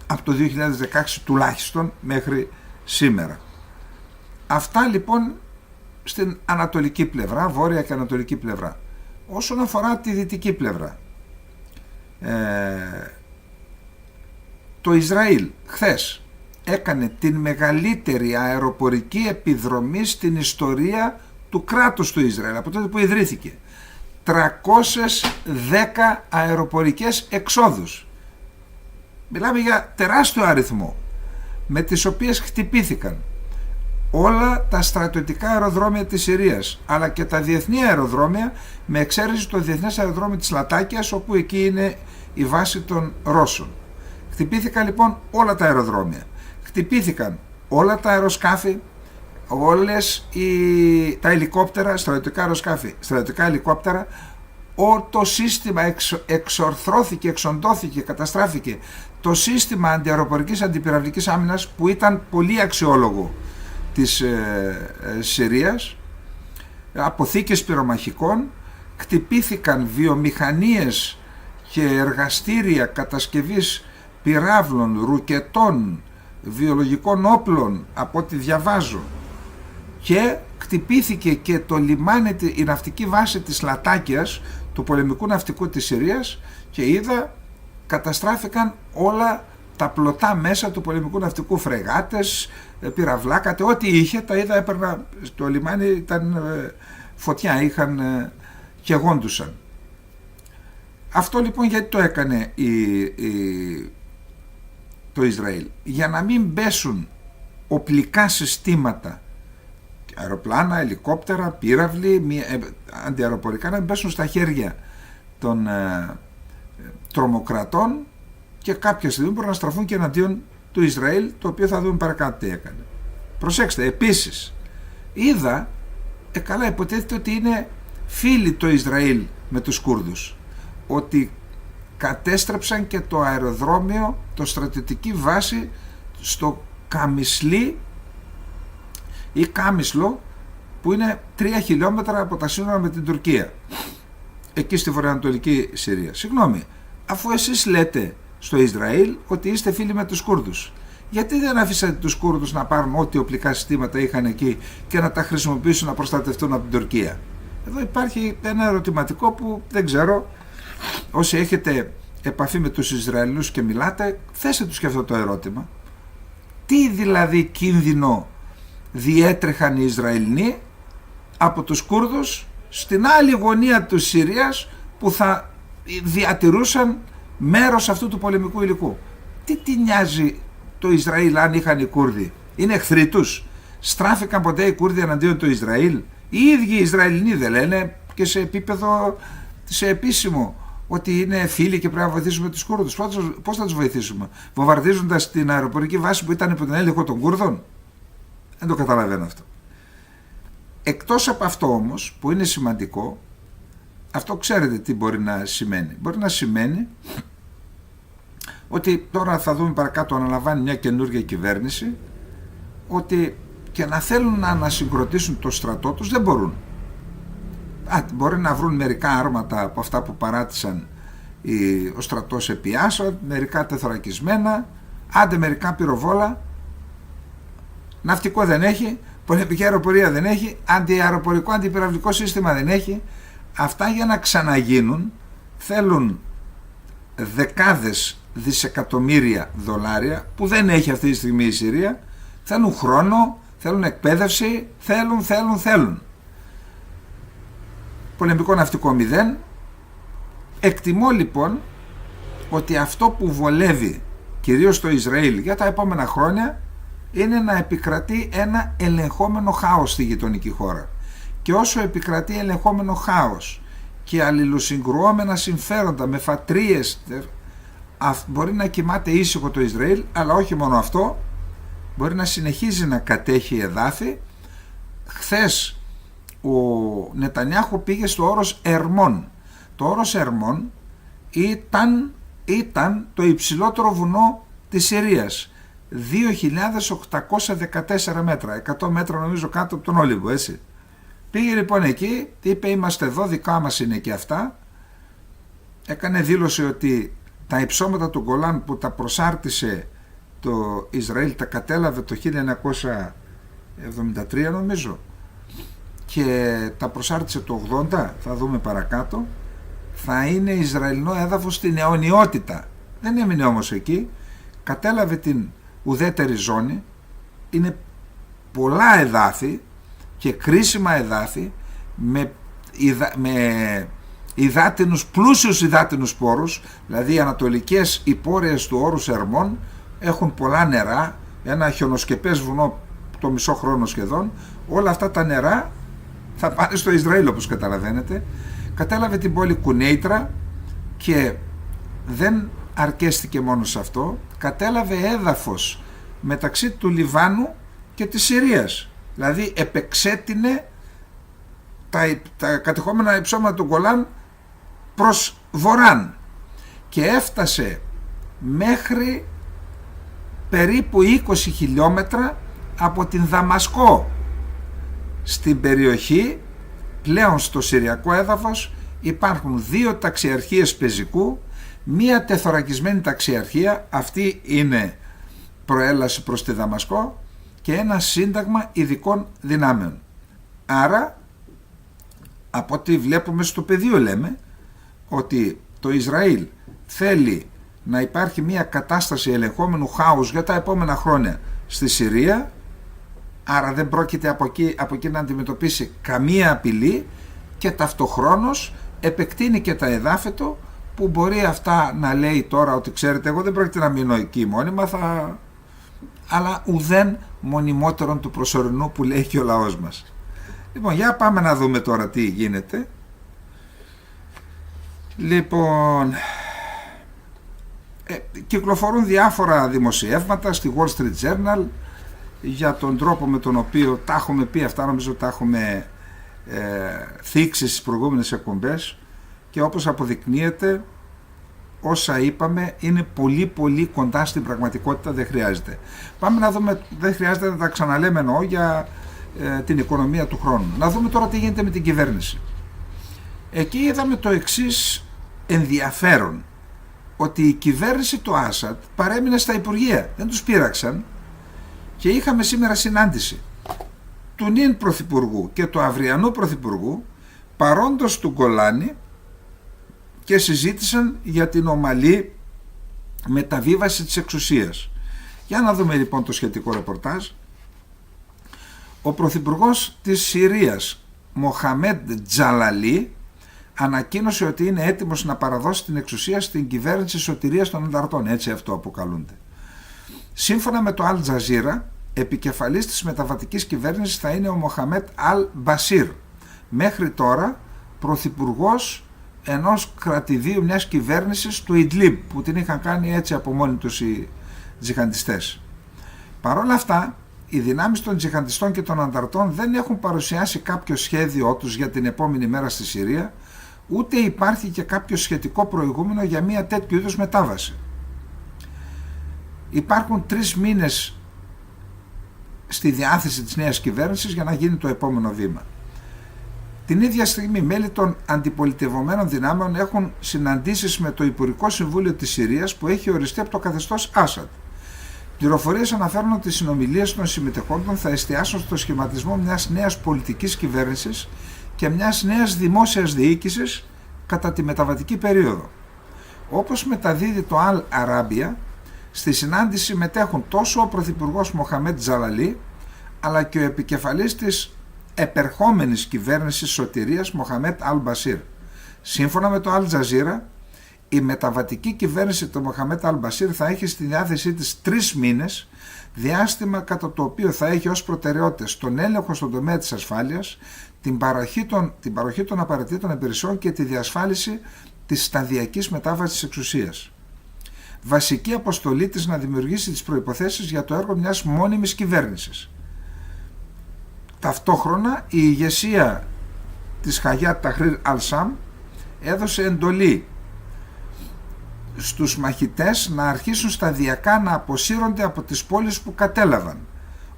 από το 2016 τουλάχιστον μέχρι σήμερα. Αυτά λοιπόν στην ανατολική πλευρά, βόρεια και ανατολική πλευρά. Όσον αφορά τη δυτική πλευρά, το Ισραήλ χθες έκανε την μεγαλύτερη αεροπορική επιδρομή στην ιστορία του κράτους του Ισραήλ από τότε που ιδρύθηκε. 310 αεροπορικές εξόδους. Μιλάμε για τεράστιο αριθμό, με τις οποίες χτυπήθηκαν όλα τα στρατιωτικά αεροδρόμια της Συρίας, αλλά και τα διεθνή αεροδρόμια, με εξαίρεση το διεθνές αεροδρόμιο της Λατάκιας, όπου εκεί είναι η βάση των Ρώσων. Χτυπήθηκαν λοιπόν όλα τα αεροδρόμια, χτυπήθηκαν όλα τα αεροσκάφη, τα ελικόπτερα, στρατιωτικά αεροσκάφη, στρατιωτικά ελικόπτερα. Το σύστημα εξορθρώθηκε, εξοντώθηκε, καταστράφηκε. Το σύστημα αντιαεροπορικής αντιπυραυλικής άμυνας, που ήταν πολύ αξιόλογο της Συρίας, αποθήκες πυρομαχικών, χτυπήθηκαν βιομηχανίες και εργαστήρια κατασκευής πυράβλων, ρουκετών, βιολογικών όπλων, από ό,τι διαβάζω, και χτυπήθηκε και το λιμάνι, η ναυτική βάση της Λατάκιας, του πολεμικού ναυτικού της Συρίας, και καταστράφηκαν όλα τα πλωτά μέσα του πολεμικού ναυτικού, φρεγάτες, πυραυλάκατε, ό,τι είχε, τα είδα, έπαιρνα, το λιμάνι ήταν φωτιά, είχαν καιγόντουσαν. Αυτό λοιπόν γιατί το έκανε το Ισραήλ? Για να μην πέσουν οπλικά συστήματα, αεροπλάνα, ελικόπτερα, πύραυλοι, αντιαεροπορικά, να μην πέσουν στα χέρια των τρομοκρατών, και κάποια στιγμή μπορούν να στραφούν και εναντίον του Ισραήλ, το οποίο θα δούμε παρακάτω τι έκανε. Προσέξτε, επίσης είδα, καλά, υποτίθεται ότι είναι φίλοι το Ισραήλ με τους Κούρδους, ότι κατέστρεψαν και το αεροδρόμιο, το στρατιωτική βάση στο Καμισλί ή Κάμισλο, που είναι 3 χιλιόμετρα από τα σύνορα με την Τουρκία, εκεί στη βορειοανατολική Συρία. Συγγνώμη, αφού εσείς λέτε στο Ισραήλ ότι είστε φίλοι με τους Κούρδους, γιατί δεν αφήσατε τους Κούρδους να πάρουν ό,τι οπλικά συστήματα είχαν εκεί και να τα χρησιμοποιήσουν να προστατευτούν από την Τουρκία? Εδώ υπάρχει ένα ερωτηματικό που δεν ξέρω, όσοι έχετε επαφή με τους Ισραηλούς και μιλάτε, θέστε τους και αυτό το ερώτημα. Τι δηλαδή κίνδυνο διέτρεχαν οι Ισραηλοί από τους Κούρδους στην άλλη γωνία της Συρίας, που θα διατηρούσαν μέρος αυτού του πολεμικού υλικού? Τι νοιάζει το Ισραήλ αν είχαν οι Κούρδοι? Είναι εχθροί τους? Στράφηκαν ποτέ οι Κούρδοι εναντίον του Ισραήλ? Οι ίδιοι οι Ισραηλινοί δεν λένε και σε επίπεδο, σε επίσημο, ότι είναι φίλοι και πρέπει να βοηθήσουμε τους Κούρδους? Πώς θα τους βοηθήσουμε? Βομβαρδίζοντας την αεροπορική βάση που ήταν υπό τον έλεγχο των Κούρδων? Δεν το καταλαβαίνω αυτό. Εκτός από αυτό όμως, που είναι σημαντικό, αυτό ξέρετε τι μπορεί να σημαίνει? Μπορεί να σημαίνει ότι τώρα θα δούμε παρακάτω, αναλαμβάνει μια καινούργια κυβέρνηση, ότι και να θέλουν να ανασυγκροτήσουν το στρατό τους δεν μπορούν. Μπορεί να βρουν μερικά άρματα από αυτά που παράτησαν ο στρατός επί Άσαντ, μερικά τεθωρακισμένα, άντε μερικά πυροβόλα. Ναυτικό δεν έχει, πολεμική αεροπορία δεν έχει, αντιαεροπορικό, αντιπυραυλικό σύστημα δεν έχει. Αυτά για να ξαναγίνουν θέλουν δεκάδες δισεκατομμύρια δολάρια που δεν έχει αυτή τη στιγμή η Συρία. Θέλουν χρόνο, θέλουν εκπαίδευση, θέλουν. Πολεμικό ναυτικό 0. Εκτιμώ λοιπόν ότι αυτό που βολεύει κυρίως το Ισραήλ για τα επόμενα χρόνια είναι να επικρατεί ένα ελεγχόμενο χάος στη γειτονική χώρα. Και όσο επικρατεί ελεγχόμενο χάος και αλληλοσυγκρουόμενα συμφέροντα με φατρίες, μπορεί να κοιμάται ήσυχο το Ισραήλ, αλλά όχι μόνο αυτό, μπορεί να συνεχίζει να κατέχει εδάφη. Χθες ο Νετανιάχου πήγε στο όρος Ερμών. Το όρος Ερμών ήταν το υψηλότερο βουνό της Συρίας, 2.814 μέτρα, 100 μέτρα νομίζω κάτω από τον Όλυμπο, έτσι. Πήγε λοιπόν εκεί, είπε είμαστε εδώ, δικά μας είναι και αυτά. Έκανε δήλωση ότι τα υψώματα του Γκολάν που τα προσάρτησε το Ισραήλ τα κατέλαβε το 1973 νομίζω και τα προσάρτησε το 80, θα δούμε παρακάτω, θα είναι Ισραηλινό έδαφος στην αιωνιότητα. Δεν έμεινε όμως εκεί, κατέλαβε την ουδέτερη ζώνη, είναι πολλά εδάφη και κρίσιμα εδάφη με πλούσιους υδάτινους πόρους, δηλαδή οι ανατολικές υπόρειες του όρους Ερμών έχουν πολλά νερά, ένα χιονοσκεπές βουνό το μισό χρόνο σχεδόν, όλα αυτά τα νερά θα πάνε στο Ισραήλ όπως καταλαβαίνετε. Κατέλαβε την πόλη Κουνέιτρα και δεν αρκέστηκε μόνο σε αυτό, κατέλαβε έδαφος μεταξύ του Λιβάνου και της Συρίας, δηλαδή επεξέτεινε τα κατεχόμενα υψώματα του Γκολάν προς βορράν και έφτασε μέχρι περίπου 20 χιλιόμετρα από την Δαμασκό. Στην περιοχή πλέον στο συριακό έδαφος υπάρχουν 2 ταξιαρχίες πεζικού, μία τεθωρακισμένη ταξιαρχία, αυτή είναι προέλαση προς τη Δαμασκό, και ένα σύνταγμα ειδικών δυνάμεων. Άρα από ό,τι βλέπουμε στο πεδίο λέμε ότι το Ισραήλ θέλει να υπάρχει μια κατάσταση ελεγχόμενου χάους για τα επόμενα χρόνια στη Συρία, άρα δεν πρόκειται από εκεί να αντιμετωπίσει καμία απειλή και ταυτοχρόνως επεκτείνει και τα εδάφη του, που μπορεί αυτά να λέει τώρα ότι ξέρετε εγώ δεν πρόκειται να μείνω εκεί μόνιμα, αλλά ουδέν μονιμότερον του προσωρινού που λέει και ο λαός μας. Λοιπόν, για πάμε να δούμε τώρα τι γίνεται. Λοιπόν, κυκλοφορούν διάφορα δημοσιεύματα στη Wall Street Journal για τον τρόπο με τον οποίο τα έχουμε πει αυτά, νομίζω τα έχουμε θίξει στις προηγούμενες εκπομπές, και όπως αποδεικνύεται όσα είπαμε είναι πολύ πολύ κοντά στην πραγματικότητα, δεν χρειάζεται. Πάμε να δούμε, δεν χρειάζεται να τα ξαναλέμε εννοώ για την οικονομία του χρόνου. Να δούμε τώρα τι γίνεται με την κυβέρνηση. Εκεί είδαμε το εξής ενδιαφέρον, ότι η κυβέρνηση του Άσαντ παρέμεινε στα Υπουργεία, δεν τους πείραξαν, και είχαμε σήμερα συνάντηση του νυν Πρωθυπουργού και του αυριανού Πρωθυπουργού παρόντος του Γκολάνη και συζήτησαν για την ομαλή μεταβίβαση της εξουσίας. Για να δούμε λοιπόν το σχετικό ρεπορτάζ. Ο Πρωθυπουργός της Συρίας Μοχαμέντ Τζαλαλί ανακοίνωσε ότι είναι έτοιμος να παραδώσει την εξουσία στην κυβέρνηση σωτηρίας των ανταρτών, έτσι αυτό αποκαλούνται. Σύμφωνα με το Αλ Τζαζίρα, επικεφαλής της μεταβατικής κυβέρνησης θα είναι ο Μοχαμέντ Αλ Μπασίρ, μέχρι τώρα πρωθυπουργός ενός κρατηδίου μιας κυβέρνησης του Ιντλίμπ, που την είχαν κάνει έτσι από μόνοι τους οι τζιχαντιστές. Παρ' όλα αυτά, οι δυνάμεις των τζιχαντιστών και των ανταρτών δεν έχουν παρουσιάσει κάποιο σχέδιό τους για την επόμενη μέρα στη Συρία, ούτε υπάρχει και κάποιο σχετικό προηγούμενο για μια τέτοιου είδους μετάβαση. Υπάρχουν 3 μήνες στη διάθεση της νέας κυβέρνησης για να γίνει το επόμενο βήμα. Την ίδια στιγμή, μέλη των αντιπολιτευομένων δυνάμεων έχουν συναντήσεις με το Υπουργικό Συμβούλιο της Συρίας που έχει οριστεί από το καθεστώς Άσαντ. Πληροφορίες αναφέρουν ότι οι συνομιλίες των συμμετεχόντων θα εστιάσουν στο σχηματισμό μιας νέας πολιτικής κυβέρνησης και μιας νέας δημόσιας διοίκησης κατά τη μεταβατική περίοδο. Όπως μεταδίδει το Al Arabiya, στη συνάντηση συμμετέχουν τόσο ο Πρωθυπουργός Μοχαμέντ Τζαλαλί, αλλά και ο επικεφαλής της επερχόμενης κυβέρνησης σωτηρίας Μοχαμέντ Αλ Μπασίρ. Σύμφωνα με το Αλ Τζαζίρα, η μεταβατική κυβέρνηση του Μοχαμέντ Αλ Μπασίρ θα έχει στη διάθεσή της 3 μήνες, διάστημα κατά το οποίο θα έχει ως προτεραιότητες τον έλεγχο στον τομέα της ασφάλειας, την παροχή των απαραίτητων υπηρεσιών και τη διασφάλιση της σταδιακής μετάβασης της εξουσίας. Βασική αποστολή της να δημιουργήσει τις προϋποθέσεις για το έργο μιας μόνιμης κυβέρνησης. Ταυτόχρονα η ηγεσία της Χαγιάτ Ταχρήρ Αλ-Σαμ έδωσε εντολή στους μαχητές να αρχίσουν σταδιακά να αποσύρονται από τις πόλεις που κατέλαβαν.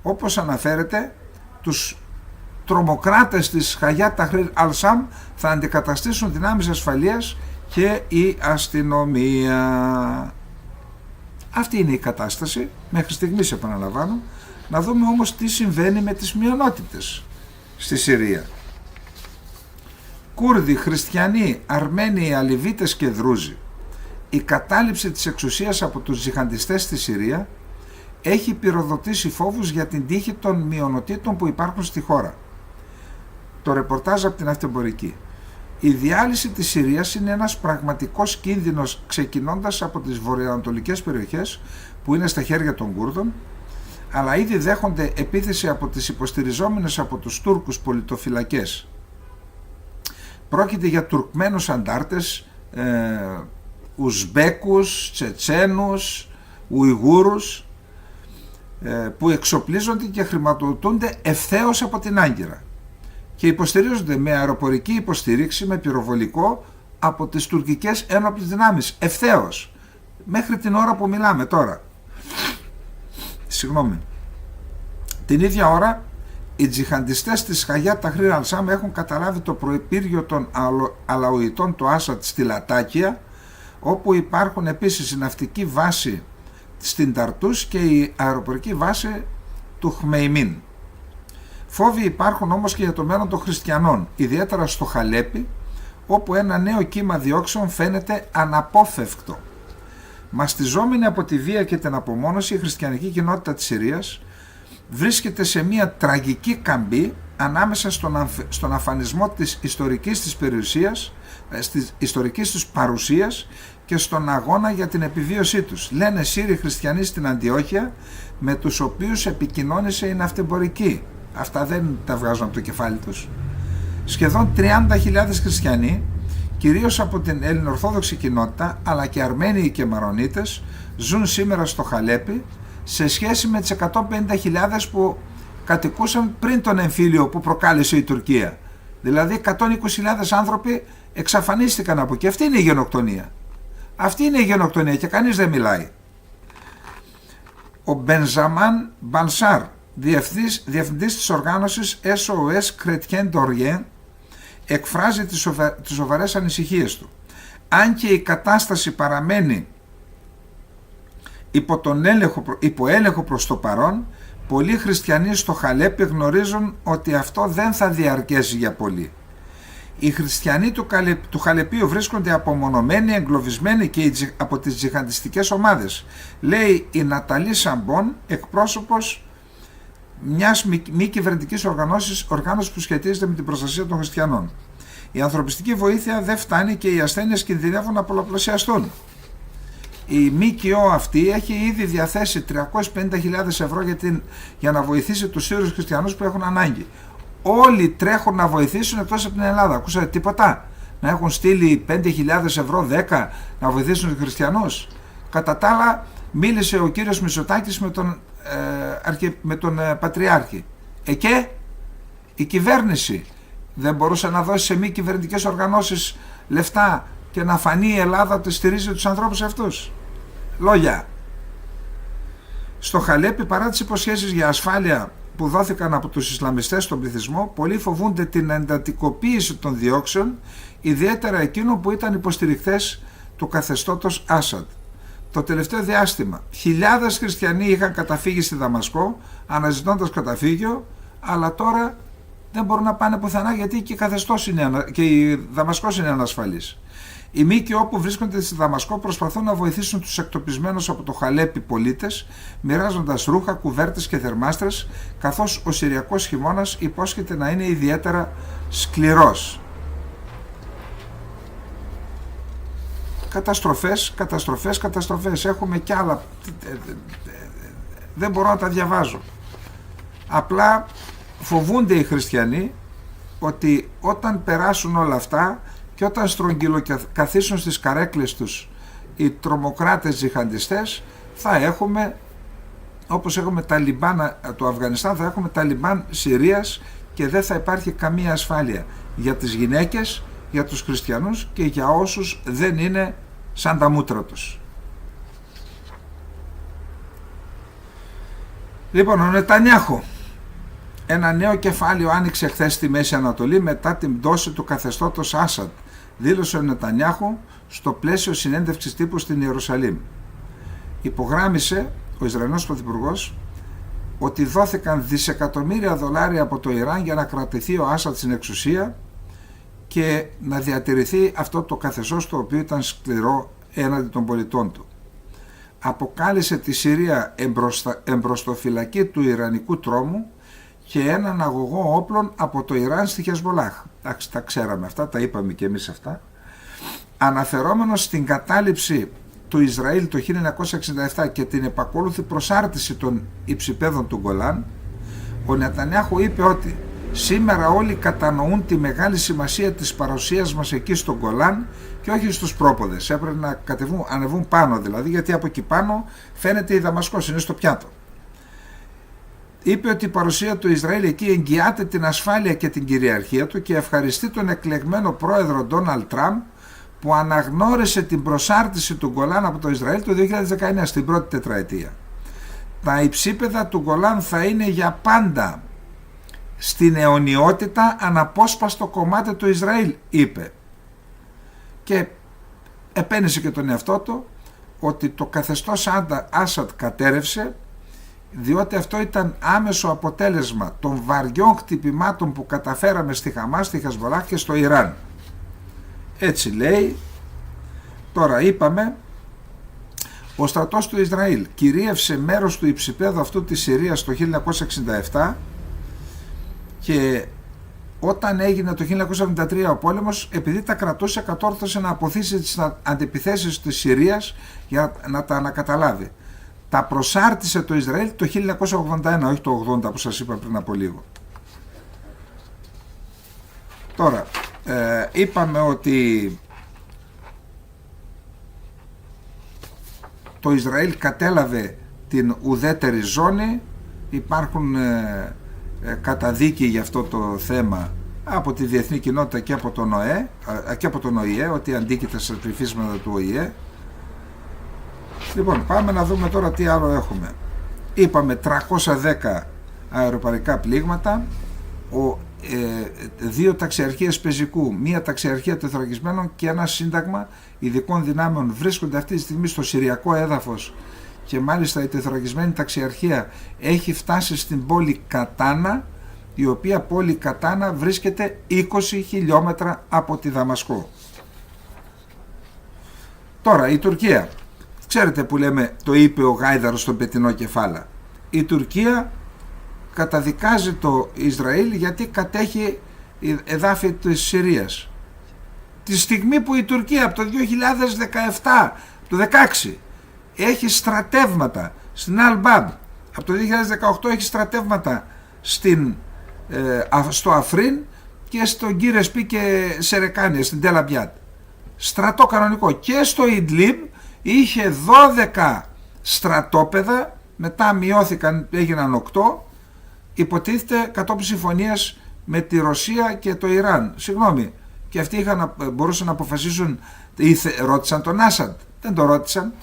Όπως αναφέρεται, τους τρομοκράτες της Χαγιάτ Ταχρήρ Αλ-Σαμ θα αντικαταστήσουν δυνάμεις ασφαλείας και η αστυνομία. Αυτή είναι η κατάσταση, μέχρι στιγμής επαναλαμβάνω. Να δούμε όμως τι συμβαίνει με τις μειονότητες στη Συρία. Κούρδοι, Χριστιανοί, Αρμένοι, Αλιβίτες και Δρούζοι. Η κατάληψη της εξουσίας από τους τζιχαντιστές στη Συρία έχει πυροδοτήσει φόβους για την τύχη των μειονοτήτων που υπάρχουν στη χώρα. Το ρεπορτάζ από την Αυτεμπορική. Η διάλυση της Συρίας είναι ένας πραγματικός κίνδυνος, ξεκινώντας από τις βορειοανατολικές περιοχές που είναι στα χέρια των Κούρδων, αλλά ήδη δέχονται επίθεση από τις υποστηριζόμενες από τους Τούρκους πολιτοφυλακές. Πρόκειται για Τουρκμένους αντάρτες, Ουσμπέκους, Τσετσένους, Ουιγούρους, που εξοπλίζονται και χρηματοδοτούνται ευθέως από την Άγκυρα και υποστηρίζονται με αεροπορική υποστήριξη, με πυροβολικό από τις τουρκικές ένοπλες δυνάμεις, ευθέως, μέχρι την ώρα που μιλάμε τώρα. Την ίδια ώρα, οι τζιχαντιστές της Χαγιάτ Ταχρήρ Αλ-Σαμ έχουν καταλάβει το προεπήργιο των Αλαουιτών του Άσαντ στη Λατάκια, όπου υπάρχουν επίσης η ναυτική βάση στην Ταρτούς και η αεροπορική βάση του Χμεϊμίν. Φόβοι υπάρχουν όμως και για το μέλλον των χριστιανών, ιδιαίτερα στο Χαλέπι, όπου ένα νέο κύμα διώξεων φαίνεται αναπόφευκτο. Μαστιζόμενη από τη βία και την απομόνωση, η χριστιανική κοινότητα της Συρίας βρίσκεται σε μια τραγική καμπή ανάμεσα στον αφανισμό της ιστορικής της περιουσίας, της ιστορικής τους παρουσίας και στον αγώνα για την επιβίωσή τους. Λένε Σύριοι χριστιανοί στην Αντιόχεια, με τους οποίους επικοινώνησε η Ναυτεμπορική. Αυτά δεν τα βγάζουν από το κεφάλι τους. Σχεδόν 30.000 χριστιανοί, κυρίως από την ελληνοορθόδοξη κοινότητα, αλλά και Αρμένοι και Μαρονίτες, ζουν σήμερα στο Χαλέπι, σε σχέση με τις 150.000 που κατοικούσαν πριν τον εμφύλιο που προκάλεσε η Τουρκία. Δηλαδή 120.000 άνθρωποι εξαφανίστηκαν από εκεί. Αυτή είναι η γενοκτονία. Αυτή είναι η γενοκτονία και κανείς δεν μιλάει. Ο Μπενζαμάν Μπαλσάρ, διευθυντής της οργάνωσης SOS Chrétien d'Orient, εκφράζει τις σοβαρές ανησυχίες του. Αν και η κατάσταση παραμένει υπό έλεγχο προς το παρόν, πολλοί χριστιανοί στο Χαλέπι γνωρίζουν ότι αυτό δεν θα διαρκέσει για πολύ. Οι χριστιανοί του Χαλεπίου βρίσκονται απομονωμένοι, εγκλωβισμένοι και από τις τζιχαντιστικές ομάδες, λέει η Ναταλή Σαμπόν, εκπρόσωπος μιας μη κυβερνητικής οργάνωσης που σχετίζεται με την προστασία των χριστιανών. Η ανθρωπιστική βοήθεια δεν φτάνει και οι ασθένειες κινδυνεύουν να πολλαπλασιαστούν. Η ΜΚΟ αυτή έχει ήδη διαθέσει 350.000 ευρώ για να βοηθήσει τους Σύρους χριστιανούς που έχουν ανάγκη. Όλοι τρέχουν να βοηθήσουν εκτός από την Ελλάδα. Ακούσατε τίποτα? Να έχουν στείλει 5.000 ευρώ, 10, να βοηθήσουν τους χριστιανούς. Κατά τα άλλα, μίλησε ο κύριος Μητσοτάκης με τον Πατριάρχη. Και η κυβέρνηση δεν μπορούσε να δώσει σε μη κυβερνητικές οργανώσεις λεφτά και να φανεί η Ελλάδα ότι στηρίζει τους ανθρώπους αυτούς? Λόγια. Στο Χαλέπι, παρά τις υποσχέσεις για ασφάλεια που δόθηκαν από τους Ισλαμιστές στον πληθυσμό, πολλοί φοβούνται την εντατικοποίηση των διώξεων, ιδιαίτερα εκείνων που ήταν υποστηρικτές του καθεστώτος Άσαντ. Το τελευταίο διάστημα, χιλιάδες χριστιανοί είχαν καταφύγει στη Δαμασκό, αναζητώντας καταφύγιο, αλλά τώρα δεν μπορούν να πάνε πουθενά γιατί και η Δαμασκός είναι ανασφαλής. Οι ΜΚΟ που βρίσκονται στη Δαμασκό προσπαθούν να βοηθήσουν τους εκτοπισμένους από το Χαλέπι πολίτες, μοιράζοντας ρούχα, κουβέρτες και θερμάστρες, καθώς ο Συριακός χειμώνας υπόσχεται να είναι ιδιαίτερα σκληρός. Καταστροφές. Έχουμε κι άλλα. Δεν μπορώ να τα διαβάζω. Απλά φοβούνται οι χριστιανοί ότι όταν περάσουν όλα αυτά και όταν στρογγυλοκαθίσουν στις καρέκλες τους οι τρομοκράτες τζιχαντιστές, θα έχουμε, όπως έχουμε Ταλιμπάν του Αφγανιστάν, θα έχουμε Ταλιμπάν Συρίας και δεν θα υπάρχει καμία ασφάλεια για τις γυναίκες, για τους χριστιανούς και για όσους δεν είναι σαν τα μούτρα τους. Λοιπόν, ο Νετανιάχου, ένα νέο κεφάλαιο άνοιξε χθες στη Μέση Ανατολή μετά την πτώση του καθεστώτος Άσαντ, δήλωσε ο Νετανιάχου στο πλαίσιο συνέντευξης τύπου στην Ιερουσαλήμ. Υπογράμμισε ο Ισραηλινός Πρωθυπουργός ότι δόθηκαν δισεκατομμύρια δολάρια από το Ιράν για να κρατηθεί ο Άσαντ στην εξουσία και να διατηρηθεί αυτό το καθεστώς το οποίο ήταν σκληρό έναντι των πολιτών του. Αποκάλυψε τη Συρία εμπροστοφυλακή του Ιρανικού τρόμου και έναν αγωγό όπλων από το Ιράν στη Χεσμολάχ. Τα ξέραμε αυτά, τα είπαμε και εμείς αυτά. Αναφερόμενος στην κατάληψη του Ισραήλ το 1967 και την επακόλουθη προσάρτηση των υψηπέδων του Γκολάν, ο Νετανιάχου είπε ότι σήμερα όλοι κατανοούν τη μεγάλη σημασία της παρουσίας μας εκεί στον Γκολάν και όχι στους πρόποδες. Έπρεπε να ανεβούν πάνω δηλαδή, γιατί από εκεί πάνω φαίνεται η Δαμασκός, είναι στο πιάτο. Είπε ότι η παρουσία του Ισραήλ εκεί εγγυάται την ασφάλεια και την κυριαρχία του και ευχαριστεί τον εκλεγμένο πρόεδρο Ντόναλντ Τραμπ που αναγνώρισε την προσάρτηση του Γκολάν από το Ισραήλ το 2019 στην πρώτη τετραετία. Τα υψίπεδα του Γκολάν θα είναι για πάντα στην αιωνιότητα αναπόσπαστο κομμάτι του Ισραήλ, είπε. Και επένεσε και τον εαυτό του ότι το καθεστώς Άσαντ κατέρευσε διότι αυτό ήταν άμεσο αποτέλεσμα των βαριών χτυπημάτων που καταφέραμε στη Χαμάς, στη Χεσμολάχ και στο Ιράν. Έτσι λέει. Τώρα είπαμε, ο στρατός του Ισραήλ κυρίευσε μέρος του υψηπέδου αυτού της Συρίας το 1967 και όταν έγινε το 1973 ο πόλεμος, επειδή τα κρατούσε, κατόρθωσε να αποθήσει τις αντιπιθέσεις της Συρίας για να τα ανακαταλάβει. Τα προσάρτησε το Ισραήλ το 1981, όχι το 80 που σας είπα πριν από λίγο. Τώρα, είπαμε ότι το Ισραήλ κατέλαβε την ουδέτερη ζώνη. Υπάρχουν καταδίκη για αυτό το θέμα από τη διεθνή κοινότητα και από τον ΟΗΕ, ότι αντίκειται στα ψηφίσματα του ΟΗΕ. Λοιπόν, πάμε να δούμε τώρα τι άλλο έχουμε. Είπαμε 310 αεροπαρικά πλήγματα, δύο ταξιαρχίες πεζικού, μία ταξιαρχία τεθωρακισμένων και ένα σύνταγμα ειδικών δυνάμεων βρίσκονται αυτή τη στιγμή στο συριακό έδαφος, και μάλιστα η τεθωρακισμένη ταξιαρχία έχει φτάσει στην πόλη Κατάνα, η οποία πόλη Κατάνα βρίσκεται 20 χιλιόμετρα από τη Δαμασκό. Τώρα η Τουρκία, ξέρετε που λέμε το είπε ο Γάιδαρος στον πετεινό κεφάλα. Η Τουρκία καταδικάζει το Ισραήλ γιατί κατέχει εδάφη της Συρίας. Τη στιγμή που η Τουρκία από το 2017, το 2016 έχει στρατεύματα στην Αλ-Μπαμπ, από το 2018 έχει στρατεύματα στο Αφρίν και στον Κύρεσπι και Σερεκάνια, στην Τελαμπιάτ. Στρατό κανονικό. Και στο Ιντλίμπ είχε 12 στρατόπεδα, μετά μειώθηκαν, έγιναν 8, υποτίθεται κατόπιν συμφωνίας με τη Ρωσία και το Ιράν. Συγγνώμη, και αυτοί μπορούσαν να αποφασίσουν, ρώτησαν τον Άσαντ? Δεν το ρώτησαν.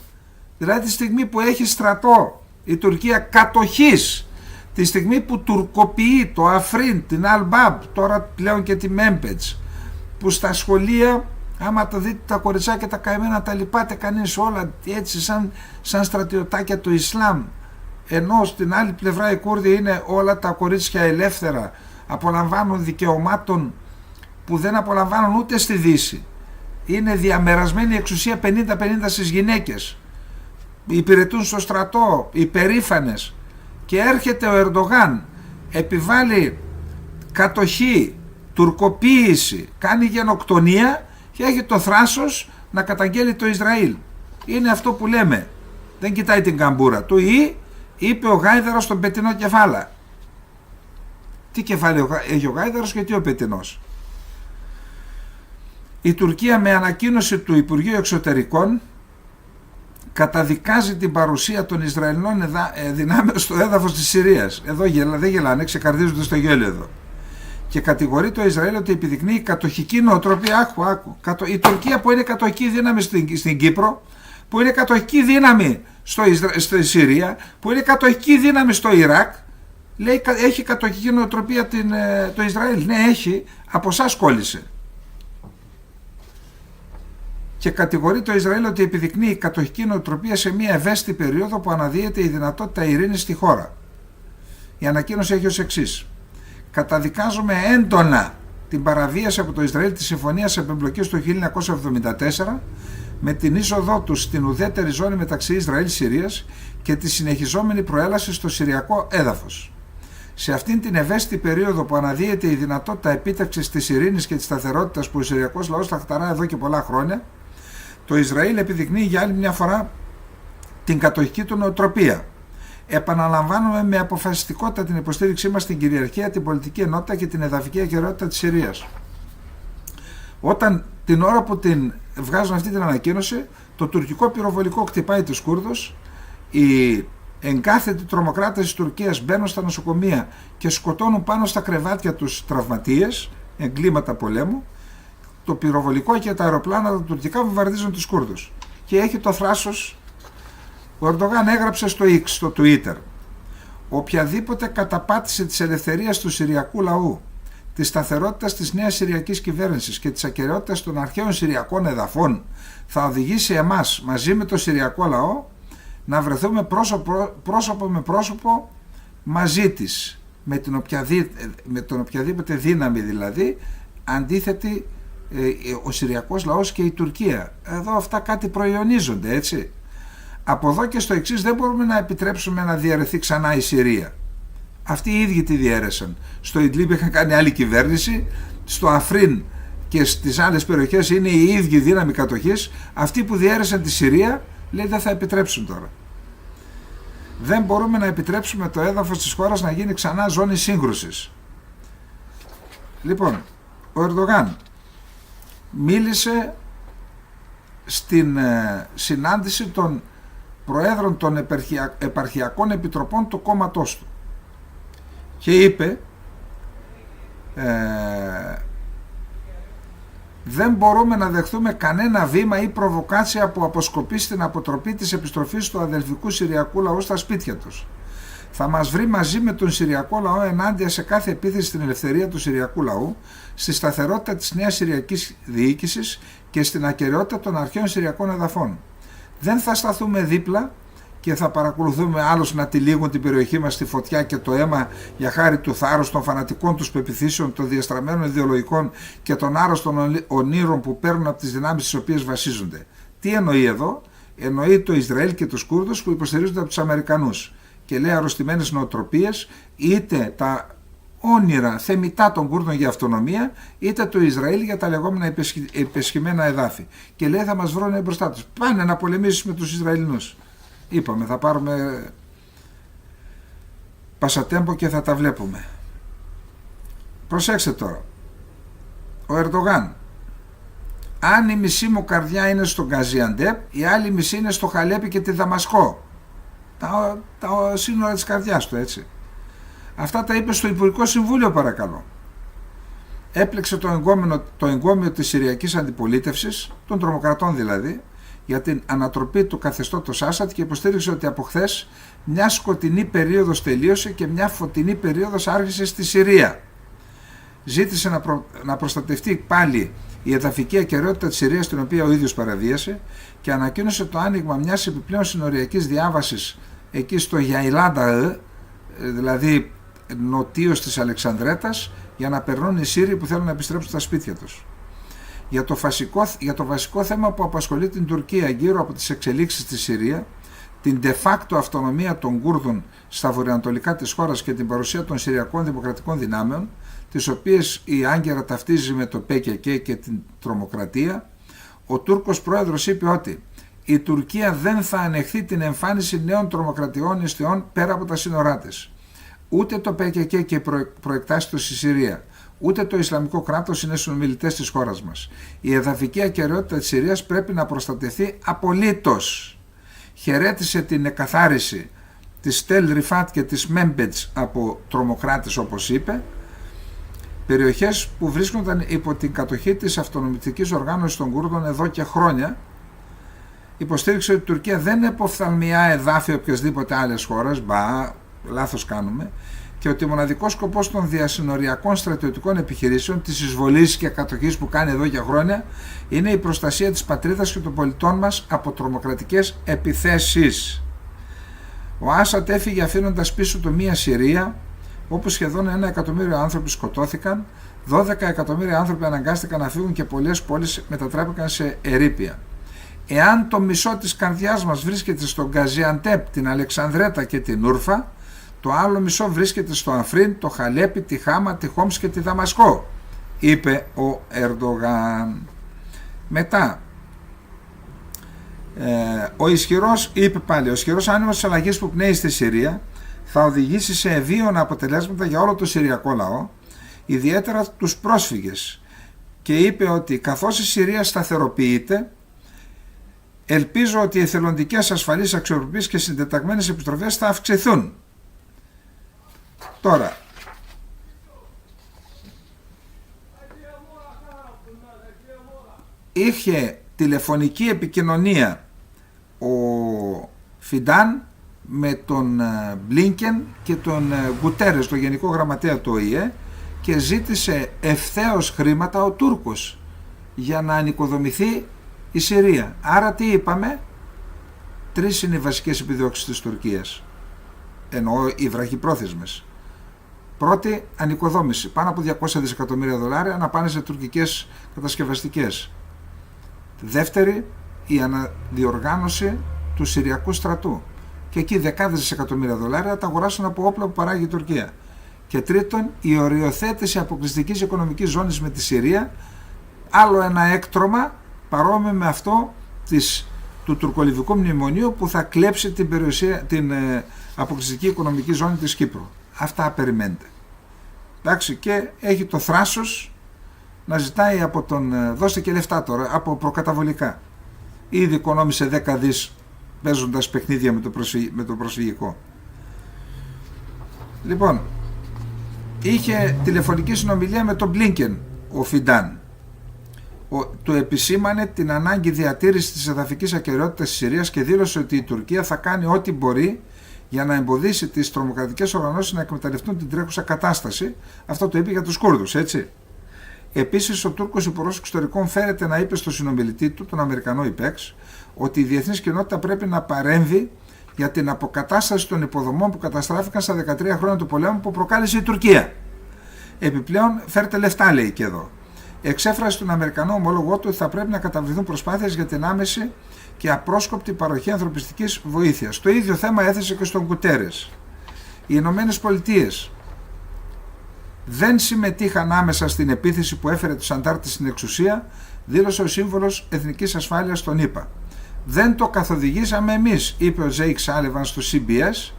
Δηλαδή τη στιγμή που έχει στρατό η Τουρκία κατοχής, τη στιγμή που τουρκοποιεί το Αφρίν, την Αλ-Μπαμπ, τώρα πλέον και τη Μέμπετς, που στα σχολεία, άμα το δείτε τα κοριτσάκια τα καημένα, τα λυπάται κανείς όλα έτσι σαν στρατιωτάκια του Ισλάμ, ενώ στην άλλη πλευρά οι Κούρδοι είναι όλα τα κορίτσια ελεύθερα, απολαμβάνουν δικαιωμάτων που δεν απολαμβάνουν ούτε στη Δύση. Είναι διαμερασμένη εξουσία 50-50 στις γυναίκες, υπηρετούν στο στρατό, υπερήφανες, και έρχεται ο Ερντογάν, επιβάλλει κατοχή, τουρκοποίηση, κάνει γενοκτονία και έχει το θράσος να καταγγέλει το Ισραήλ. Είναι αυτό που λέμε, δεν κοιτάει την καμπούρα του, ή είπε ο Γάιδαρος στον πετεινό κεφάλα. Τι κεφάλι έχει ο Γάιδαρος και τι ο πετεινός? Η Τουρκία με ανακοίνωση του Υπουργείου Εξωτερικών καταδικάζει την παρουσία των Ισραηλινών δυνάμεων στο έδαφος της Συρίας. Εδώ δεν γελάνε, ξεκαρδίζονται στο γέλιο εδώ. Και κατηγορεί το Ισραήλ ότι επιδεικνύει κατοχική νοοτροπία. Η Τουρκία που είναι κατοχική δύναμη στην Κύπρο, που είναι κατοχική δύναμη στη Συρία, που είναι κατοχική δύναμη στο Ιράκ, λέει έχει κατοχική νοοτροπία το Ισραήλ. Ναι, έχει, από εσάς κόλλησε. Και κατηγορεί το Ισραήλ ότι επιδεικνύει κατοχική νοοτροπία σε μια ευαίσθητη περίοδο που αναδύεται η δυνατότητα ειρήνης στη χώρα. Η ανακοίνωση έχει ως εξής: καταδικάζουμε έντονα την παραβίαση από το Ισραήλ της Συμφωνίας Επεμπλοκής του 1974 με την είσοδό του στην ουδέτερη ζώνη μεταξύ Ισραήλ-Συρίας και τη συνεχιζόμενη προέλαση στο συριακό έδαφος. Σε αυτήν την ευαίσθητη περίοδο που αναδύεται η δυνατότητα επίτευξης της ειρήνης και της σταθερότητας που ο συριακός λαός τα χταρά εδώ και πολλά χρόνια, το Ισραήλ επιδεικνύει για άλλη μια φορά την κατοχική του νοοτροπία. Επαναλαμβάνουμε με αποφασιστικότητα την υποστήριξή μας στην κυριαρχία, την πολιτική ενότητα και την εδαφική ακεραιότητα της Συρίας. Όταν την ώρα που την βγάζουν αυτή την ανακοίνωση, το τουρκικό πυροβολικό κτυπάει τους Κούρδους, οι εγκάθετοι τρομοκράτες της Τουρκίας μπαίνουν στα νοσοκομεία και σκοτώνουν πάνω στα κρεβάτια τους τραυματίες, εγκλήματα πολέμου. Το πυροβολικό και τα αεροπλάνα τα τουρκικά βομβαρδίζουν τους Κούρδους. Και έχει το θράσος. Ο Ερντογάν έγραψε στο X, στο Twitter: οποιαδήποτε καταπάτηση της ελευθερίας του συριακού λαού, της σταθερότητας της νέας συριακής κυβέρνησης και της ακεραιότητας των αρχαίων συριακών εδαφών θα οδηγήσει εμάς μαζί με το συριακό λαό να βρεθούμε πρόσωπο με πρόσωπο μαζί της, με τον οποιαδήποτε δύναμη δηλαδή αντίθετη ο συριακός λαός και η Τουρκία. Εδώ αυτά κάτι προϊονίζονται, έτσι. Από εδώ και στο εξής δεν μπορούμε να επιτρέψουμε να διαιρεθεί ξανά η Συρία. Αυτοί οι ίδιοι τη διαίρεσαν. Στο Ιντλίμπ είχαν κάνει άλλη κυβέρνηση, στο Αφρίν και στις άλλες περιοχές είναι η ίδια δύναμη κατοχής. Αυτοί που διαίρεσαν τη Συρία λέει δεν θα επιτρέψουν τώρα. Δεν μπορούμε να επιτρέψουμε το έδαφος της χώρας να γίνει ξανά ζώνη σύγκρουσης. Λοιπόν, ο Ερντογάν μίλησε στην συνάντηση των προέδρων των επαρχιακών επιτροπών του κόμματός του και είπε Δεν μπορούμε να δεχθούμε κανένα βήμα ή προβοκάτσια που αποσκοπεί στην αποτροπή της επιστροφής του αδελφικού Συριακού λαού στα σπίτια τους. Θα μας βρει μαζί με τον Συριακό λαό ενάντια σε κάθε επίθεση στην ελευθερία του Συριακού λαού, στη σταθερότητα της νέας Συριακής διοίκησης και στην ακεραιότητα των αρχαίων Συριακών εδαφών. Δεν θα σταθούμε δίπλα και θα παρακολουθούμε άλλους να τυλίγουν την περιοχή μας στη φωτιά και το αίμα για χάρη του θάρρους των φανατικών τους πεποιθήσεων, των διαστραμμένων ιδεολογικών και των άρρωστων ονείρων που παίρνουν από τις δυνάμεις στις οποίες βασίζονται. Τι εννοεί εδώ? Εννοεί το Ισραήλ και τους Κούρδους που υποστηρίζονται από τους Αμερικανούς και λέει αρρωστημένες νοοτροπίες, είτε τα όνειρα θεμιτά των Κούρδων για αυτονομία, είτε το Ισραήλ για τα λεγόμενα υπεσχημένα εδάφη. Και λέει θα μας βρουν μπροστά τους. Πάνε να πολεμήσουν με τους Ισραηλινούς. Είπαμε θα πάρουμε πασατέμπο και θα τα βλέπουμε. Προσέξτε τώρα. Ο Ερντογάν. Αν η μισή μου καρδιά είναι στο Γκαζιαντέπ, η άλλη μισή είναι στο Χαλέπι και τη Δαμασκό. Τα σύνορα της καρδιάς του, έτσι. Αυτά τα είπε στο Υπουργικό Συμβούλιο, παρακαλώ. Έπλεξε το εγκόμιο της Συριακής Αντιπολίτευσης, των τρομοκρατών δηλαδή, για την ανατροπή του καθεστώτος Άσαντ και υποστήριξε ότι από χθες μια σκοτεινή περίοδος τελείωσε και μια φωτεινή περίοδος άρχισε στη Συρία. Ζήτησε να προστατευτεί πάλι η εδαφική ακεραιότητα της Συρίας, την οποία ο ίδιος παραβίασε, και ανακοίνωσε το άνοιγμα μιας επιπλέον συνοριακής διάβασης εκεί στο Γιαϊλάντα, δηλαδή νοτίως της Αλεξανδρέτας, για να περνούν οι Σύριοι που θέλουν να επιστρέψουν στα σπίτια τους. Για το βασικό θέμα που απασχολεί την Τουρκία γύρω από τις εξελίξεις στη Συρία, την de facto αυτονομία των Κούρδων στα βορειοανατολικά της χώρας και την παρουσία των Συριακών Δημοκρατικών Δυνάμεων, τις οποίες η Άγκερα ταυτίζει με το ΠΚΚ και την τρομοκρατία, ο Τούρκος πρόεδρος είπε ότι η Τουρκία δεν θα ανεχθεί την εμφάνιση νέων τρομοκρατιών ιστιών πέρα από τα σύνορά της. Ούτε το ΠΚΚ και οι προεκτάσεις του στη Συρία, ούτε το Ισλαμικό κράτος είναι συνομιλητές της χώρας μας. Η εδαφική ακεραιότητα της Συρίας πρέπει να προστατευτεί απολύτως. Χαιρέτησε την εκαθάριση της Τελ Ριφάτ και της Μέμπετς από τρομοκράτες, όπως είπε, περιοχές που βρίσκονταν υπό την κατοχή της αυτονομητικής οργάνωσης των Κούρδων εδώ και χρόνια. Υποστήριξε ότι η Τουρκία δεν εποφθαλμιά εδάφη οποιασδήποτε άλλες χώρες, λάθος κάνουμε, και ότι ο μοναδικός σκοπός των διασυνοριακών στρατιωτικών επιχειρήσεων, της εισβολής και κατοχής που κάνει εδώ και χρόνια, είναι η προστασία της πατρίδας και των πολιτών μας από τρομοκρατικές επιθέσεις. Ο Άσαντ έφυγε αφήνοντας πίσω του μία Συρία, όπου σχεδόν 1 εκατομμύριο άνθρωποι σκοτώθηκαν, 12 εκατομμύρια άνθρωποι αναγκάστηκαν να φύγουν και πολλές πόλεις μετατράπηκαν σε ερείπια. Εάν το μισό της καρδιάς μας βρίσκεται στο Γκαζιαντέπ, την Αλεξανδρέτα και την Ούρφα, το άλλο μισό βρίσκεται στο Αφρίν, το Χαλέπι, τη Χάμα, τη Χόμς και τη Δαμασκό, είπε ο Ερντογάν. Μετά, ο ισχυρός άνεμος της αλλαγής που πνέει στη Συρία θα οδηγήσει σε ευίωνα αποτελέσματα για όλο το Συριακό λαό, ιδιαίτερα τους πρόσφυγες, και είπε ότι καθώς η Συρία σταθεροποιείται, ελπίζω ότι οι εθελοντικές ασφαλείς αξιοπρεπείς και συντεταγμένες επιστροφές θα αυξηθούν. Τώρα, είχε τηλεφωνική επικοινωνία ο Φιντάν με τον Μπλίνκεν και τον Γκουτέρες, το Γενικό Γραμματέα του ΟΗΕ, και ζήτησε ευθέως χρήματα ο Τούρκος για να ανοικοδομηθεί η Συρία. Άρα τι είπαμε? 3 είναι οι βασικές επιδιώξεις της Τουρκίας, εννοώ οι βραχυπρόθεσμες. Πρώτη, ανοικοδόμηση, πάνω από 200 δισεκατομμύρια δολάρια να πάνε σε τουρκικές κατασκευαστικές. Δεύτερη, η αναδιοργάνωση του Συριακού στρατού, και εκεί δεκάδες δισεκατομμύρια δολάρια τα αγοράσουν από όπλα που παράγει η Τουρκία. Και τρίτον, η οριοθέτηση αποκλειστικής οικονομικής ζώνης με τη Συρία, άλλο ένα έκτρωμα παρόμοιο με αυτό του τουρκολιβικού μνημονίου που θα κλέψει την αποκλειστική οικονομική ζώνη της Κύπρου. Αυτά περιμένετε. Εντάξει, και έχει το θράσος να ζητάει από τον, δώστε και λεφτά τώρα, από προκαταβολικά. Ήδη οικονόμησε 10 δις παίζοντας παιχνίδια με το προσφυγικό. Λοιπόν, είχε τηλεφωνική συνομιλία με τον Μπλίνκεν ο Φιντάν του επισήμανε την ανάγκη διατήρησης της εδαφικής ακεραιότητας της Συρίας και δήλωσε ότι η Τουρκία θα κάνει ό,τι μπορεί για να εμποδίσει τις τρομοκρατικές οργανώσεις να εκμεταλλευτούν την τρέχουσα κατάσταση. Αυτό το είπε για τους Κούρδους, έτσι. Επίσης, ο Τούρκος Υπουργός Εξωτερικών φέρεται να είπε στο συνομιλητή του, τον Αμερικανό ΙΠΕΞ, ότι η διεθνής κοινότητα πρέπει να παρέμβει για την αποκατάσταση των υποδομών που καταστράφηκαν στα 13 χρόνια του πολέμου που προκάλεσε η Τουρκία. Επιπλέον, φέρτε λεφτά, λέει και εδώ. Εξέφρασε στον Αμερικανό ομόλογό του ότι θα πρέπει να καταβληθούν προσπάθειες για την άμεση και απρόσκοπτη παροχή ανθρωπιστικής βοήθειας. Το ίδιο θέμα έθεσε και στον Γκουτέρες. Οι Ηνωμένες Πολιτείες δεν συμμετείχαν άμεσα στην επίθεση που έφερε τους αντάρτες στην εξουσία, δήλωσε ο σύμβολος Εθνικής Ασφάλειας των ΗΠΑ. Δεν το καθοδηγήσαμε εμείς, είπε ο Τζέικ Σάλιβαν στο CBS,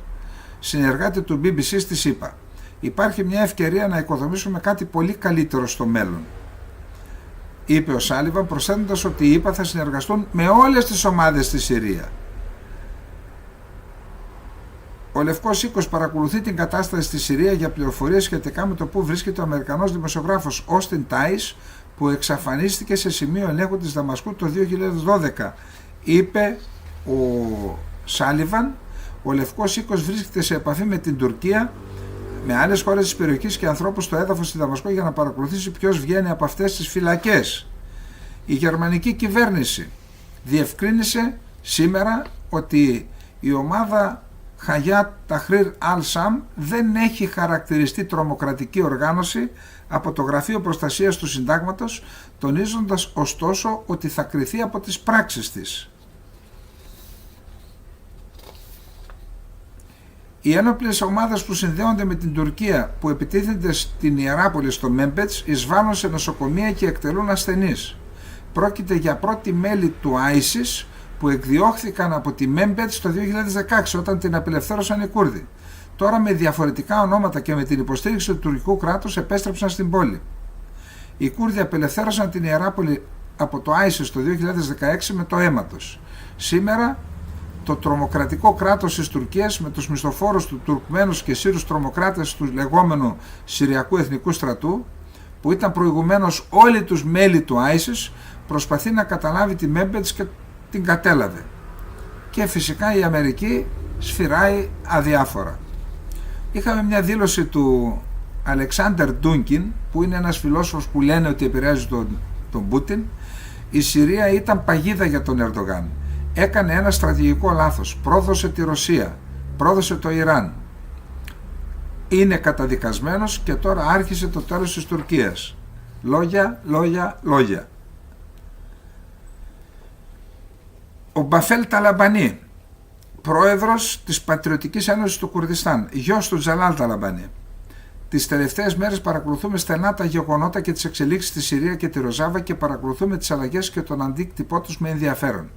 συνεργάτη του BBC στις ΗΠΑ. Υπάρχει μια ευκαιρία να οικοδομήσουμε κάτι πολύ καλύτερο στο μέλλον, είπε ο Σάλιβαν, προσθέτοντας ότι οι ΗΠΑ θα συνεργαστούν με όλες τις ομάδες στη Συρία. Ο Λευκός Οίκος παρακολουθεί την κατάσταση στη Συρία για πληροφορίες σχετικά με το που βρίσκεται ο Αμερικανός δημοσιογράφος Όστιν Τάις, που εξαφανίστηκε σε σημείο ελέγχου της Δαμασκού το 2012. Είπε ο Σάλιβαν, ο Λευκός Οίκος βρίσκεται σε επαφή με την Τουρκία, με άλλες χώρες της περιοχής και ανθρώπους στο έδαφος στη Δαμασκό για να παρακολουθήσει ποιος βγαίνει από αυτές τις φυλακές. Η γερμανική κυβέρνηση διευκρίνησε σήμερα ότι η ομάδα Χαγιάτ Ταχρήρ Αλ-Σαμ δεν έχει χαρακτηριστεί τρομοκρατική οργάνωση από το Γραφείο Προστασίας του Συντάγματος, τονίζοντας ωστόσο ότι θα κριθεί από τις πράξεις της. Οι ένοπλες ομάδες που συνδέονται με την Τουρκία που επιτίθενται στην Ιεράπολη στο Μέμπετς εισβάλλουν σε νοσοκομεία και εκτελούν ασθενείς. Πρόκειται για πρώτη μέλη του ISIS που εκδιώχθηκαν από τη Μέμπετς το 2016 όταν την απελευθέρωσαν οι Κούρδοι. Τώρα με διαφορετικά ονόματα και με την υποστήριξη του τουρκικού κράτους επέστρεψαν στην πόλη. Οι Κούρδοι απελευθέρωσαν την Ιεράπολη από το ISIS το 2016 με το αίμα τους. Σήμερα το τρομοκρατικό κράτος της Τουρκίας με τους μισθοφόρους του Τουρκμένους και Σύρους τρομοκράτες του λεγόμενου Συριακού Εθνικού Στρατού, που ήταν προηγουμένως όλοι τους μέλη του ISIS, προσπαθεί να καταλάβει τη Μέμπετς και την κατέλαβε. Και φυσικά η Αμερική σφυράει αδιάφορα. Είχαμε μια δήλωση του Αλεξάντερ Ντούνκιν, που είναι ένας φιλόσοφος που λένε ότι επηρεάζει τον Πούτιν. Η Συρία ήταν παγίδα για τον Ερντογάν. Έκανε ένα στρατηγικό λάθος. Πρόδωσε τη Ρωσία. Πρόδωσε το Ιράν. Είναι καταδικασμένος και τώρα άρχισε το τέλος της Τουρκίας. Λόγια, λόγια, λόγια. Ο Μπαφέλ Ταλαμπανί, πρόεδρος της Πατριωτικής Ένωσης του Κουρδιστάν, γιος του Τζαλάλ Ταλαμπανί. Τις τελευταίες μέρες παρακολουθούμε στενά τα γεγονότα και τις εξελίξεις στη Συρία και τη Ροζάβα και παρακολουθούμε τις αλλαγές και τον αντίκτυπό τους με ενδιαφέρον.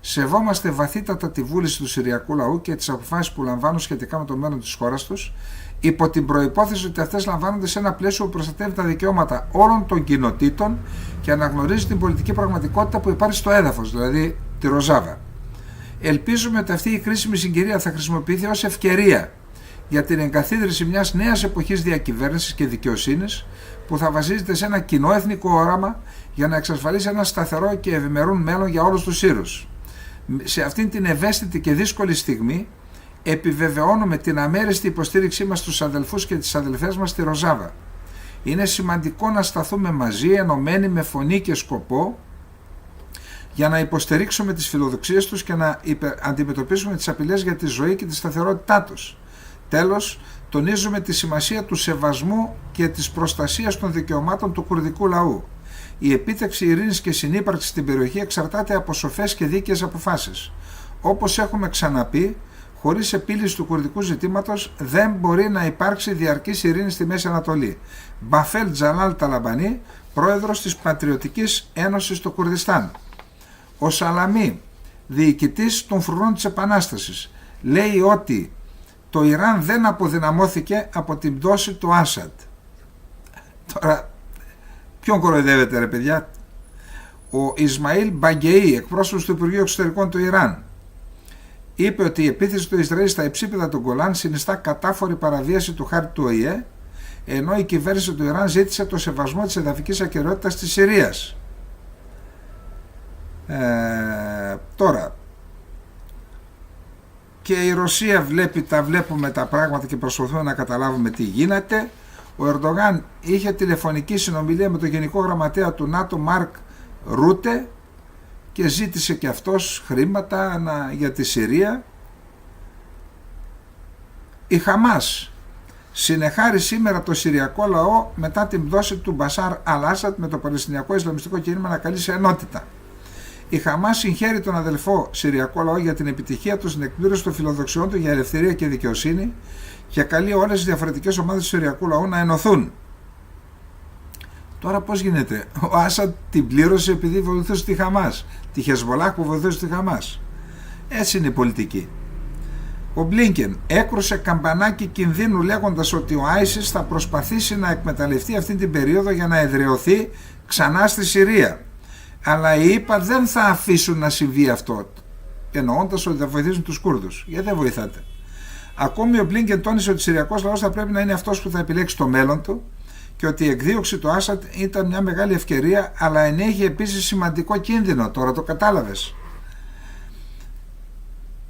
Σεβόμαστε βαθύτατα τη βούληση του Συριακού λαού και τις αποφάσεις που λαμβάνουν σχετικά με το μέλλον της χώρας τους, υπό την προϋπόθεση ότι αυτές λαμβάνονται σε ένα πλαίσιο που προστατεύει τα δικαιώματα όλων των κοινοτήτων και αναγνωρίζει την πολιτική πραγματικότητα που υπάρχει στο έδαφος, δηλαδή τη Ροζάβα. Ελπίζουμε ότι αυτή η κρίσιμη συγκυρία θα χρησιμοποιηθεί ως ευκαιρία για την εγκαθίδρυση μιας νέας εποχής διακυβέρνησης και δικαιοσύνης που θα βασίζεται σε ένα κοινό εθνικό όραμα για να εξασφαλίσει ένα σταθερό και ευημερούν μέλλον για όλους τους Σύρους. Σε αυτήν την ευαίσθητη και δύσκολη στιγμή επιβεβαιώνουμε την αμέριστη υποστήριξή μας στους αδελφούς και τις αδελφές μας στη Ροζάβα. Είναι σημαντικό να σταθούμε μαζί, ενωμένοι με φωνή και σκοπό, για να υποστηρίξουμε τις φιλοδοξίες τους και να αντιμετωπίσουμε τις απειλές για τη ζωή και τη σταθερότητά τους. Τέλος, τονίζουμε τη σημασία του σεβασμού και της προστασίας των δικαιωμάτων του κουρδικού λαού. Η επίτευξη ειρήνης και συνύπαρξης στην περιοχή εξαρτάται από σοφές και δίκαιες αποφάσεις. Όπως έχουμε ξαναπεί, χωρίς επίλυση του κουρδικού ζητήματος δεν μπορεί να υπάρξει διαρκής ειρήνη στη Μέση Ανατολή. Μπαφέλ Τζαλάλ Ταλαμπανί, πρόεδρος της Πατριωτικής Ένωσης του Κουρδιστάν. Ο Σαλαμί, διοικητής των φρουρών της Επανάστασης, λέει ότι το Ιράν δεν αποδυναμώθηκε από την πτώση του Άσαντ. Τώρα, ποιον κοροϊδεύετε ρε παιδιά? Ο Ισμαήλ Μπαγκεϊ, εκπρόσωπος του Υπουργείου Εξωτερικών του Ιράν, είπε ότι η επίθεση του Ισραήλ στα υψίπεδα του Γκολάν συνιστά κατάφορη παραβίαση του χάρτη του ΟΗΕ, ενώ η κυβέρνηση του Ιράν ζήτησε το σεβασμό της εδαφικής ακεραιότητας της Συρίας. Τώρα και η Ρωσία βλέπουμε τα πράγματα και προσπαθούμε να καταλάβουμε τι γίνεται. Ο Ερντογάν είχε τηλεφωνική συνομιλία με τον Γενικό Γραμματέα του ΝΑΤΟ Μαρκ Ρούτε και ζήτησε και αυτός χρήματα για τη Συρία. Η Χαμάς συνεχάρει σήμερα το Συριακό λαό μετά την πτώση του Μπασάρ Αλ-Άσαντ με το Παλαιστινιακό Ισλαμιστικό κίνημα να καλεί σε ενότητα. Η Χαμάς συγχαίρει τον αδελφό Συριακό λαό για την επιτυχία του στην εκπλήρωση των φιλοδοξιών του για ελευθερία και δικαιοσύνη και καλεί όλες τις διαφορετικές ομάδες του Συριακού λαού να ενωθούν. Τώρα πώς γίνεται? Ο Άσαντ την πλήρωσε επειδή βοηθούσε τη Χαμάς, τη Χεσμολάχ που βοηθούσε τη Χαμάς. Έτσι είναι η πολιτική. Ο Μπλίνκεν έκρουσε καμπανάκι κινδύνου λέγοντας ότι ο Άισις θα προσπαθήσει να εκμεταλλευτεί αυτή την περίοδο για να εδραιωθεί ξανά στη Συρία. Αλλά οι ΗΠΑ δεν θα αφήσουν να συμβεί αυτό, εννοώντας ότι θα βοηθήσουν τους Κούρδους. Γιατί δεν βοηθάτε? Ακόμη ο Μπλίνκεν τόνισε ότι ο Συριακός λαός θα πρέπει να είναι αυτός που θα επιλέξει το μέλλον του και ότι η εκδίωξη του Άσαντ ήταν μια μεγάλη ευκαιρία, αλλά ενέχει επίσης σημαντικό κίνδυνο. Τώρα το κατάλαβες?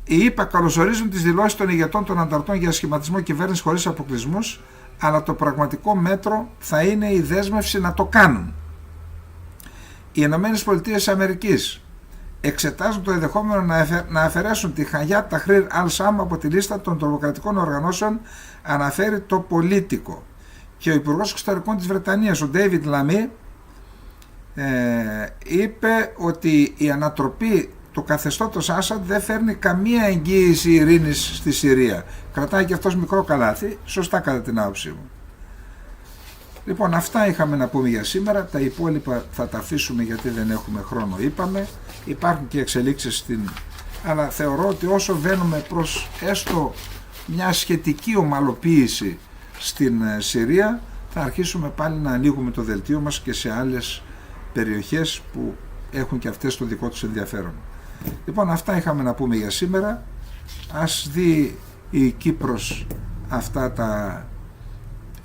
Οι ΗΠΑ καλωσορίζουν τις δηλώσεις των ηγετών των ανταρτών για σχηματισμό κυβέρνηση χωρίς αποκλεισμούς, αλλά το πραγματικό μέτρο θα είναι η δέσμευση να το κάνουν. Οι ΗΠΑ εξετάζουν το ενδεχόμενο να αφαιρέσουν τη Χαγιάτ Ταχρήρ Αλ-Σάμ από τη λίστα των τρομοκρατικών οργανώσεων, αναφέρει το Πολίτικο. Και ο Υπουργός Εξωτερικών της Βρετανίας, ο Ντέιβιντ Λαμί, είπε ότι η ανατροπή του καθεστώτος Άσαντ δεν φέρνει καμία εγγύηση ειρήνης στη Συρία. Κρατάει και αυτός μικρό καλάθι, σωστά κατά την άποψή μου. Λοιπόν, αυτά είχαμε να πούμε για σήμερα. Τα υπόλοιπα θα τα αφήσουμε γιατί δεν έχουμε χρόνο, είπαμε. Υπάρχουν και εξελίξεις αλλά θεωρώ ότι όσο βαίνουμε προς έστω μια σχετική ομαλοποίηση στην Συρία, θα αρχίσουμε πάλι να ανοίγουμε το δελτίο μας και σε άλλες περιοχές που έχουν και αυτές το δικό τους ενδιαφέρον. Λοιπόν, αυτά είχαμε να πούμε για σήμερα. Ας δει η Κύπρος αυτά τα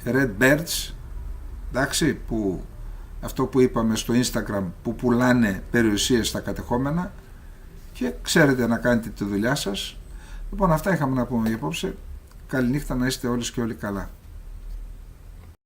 Red Birds, εντάξει, που αυτό που είπαμε στο Instagram, που πουλάνε περιουσίες στα κατεχόμενα, και ξέρετε να κάνετε τη δουλειά σας. Λοιπόν, αυτά είχαμε να πούμε για απόψε. Καληνύχτα, να είστε όλες και όλοι καλά.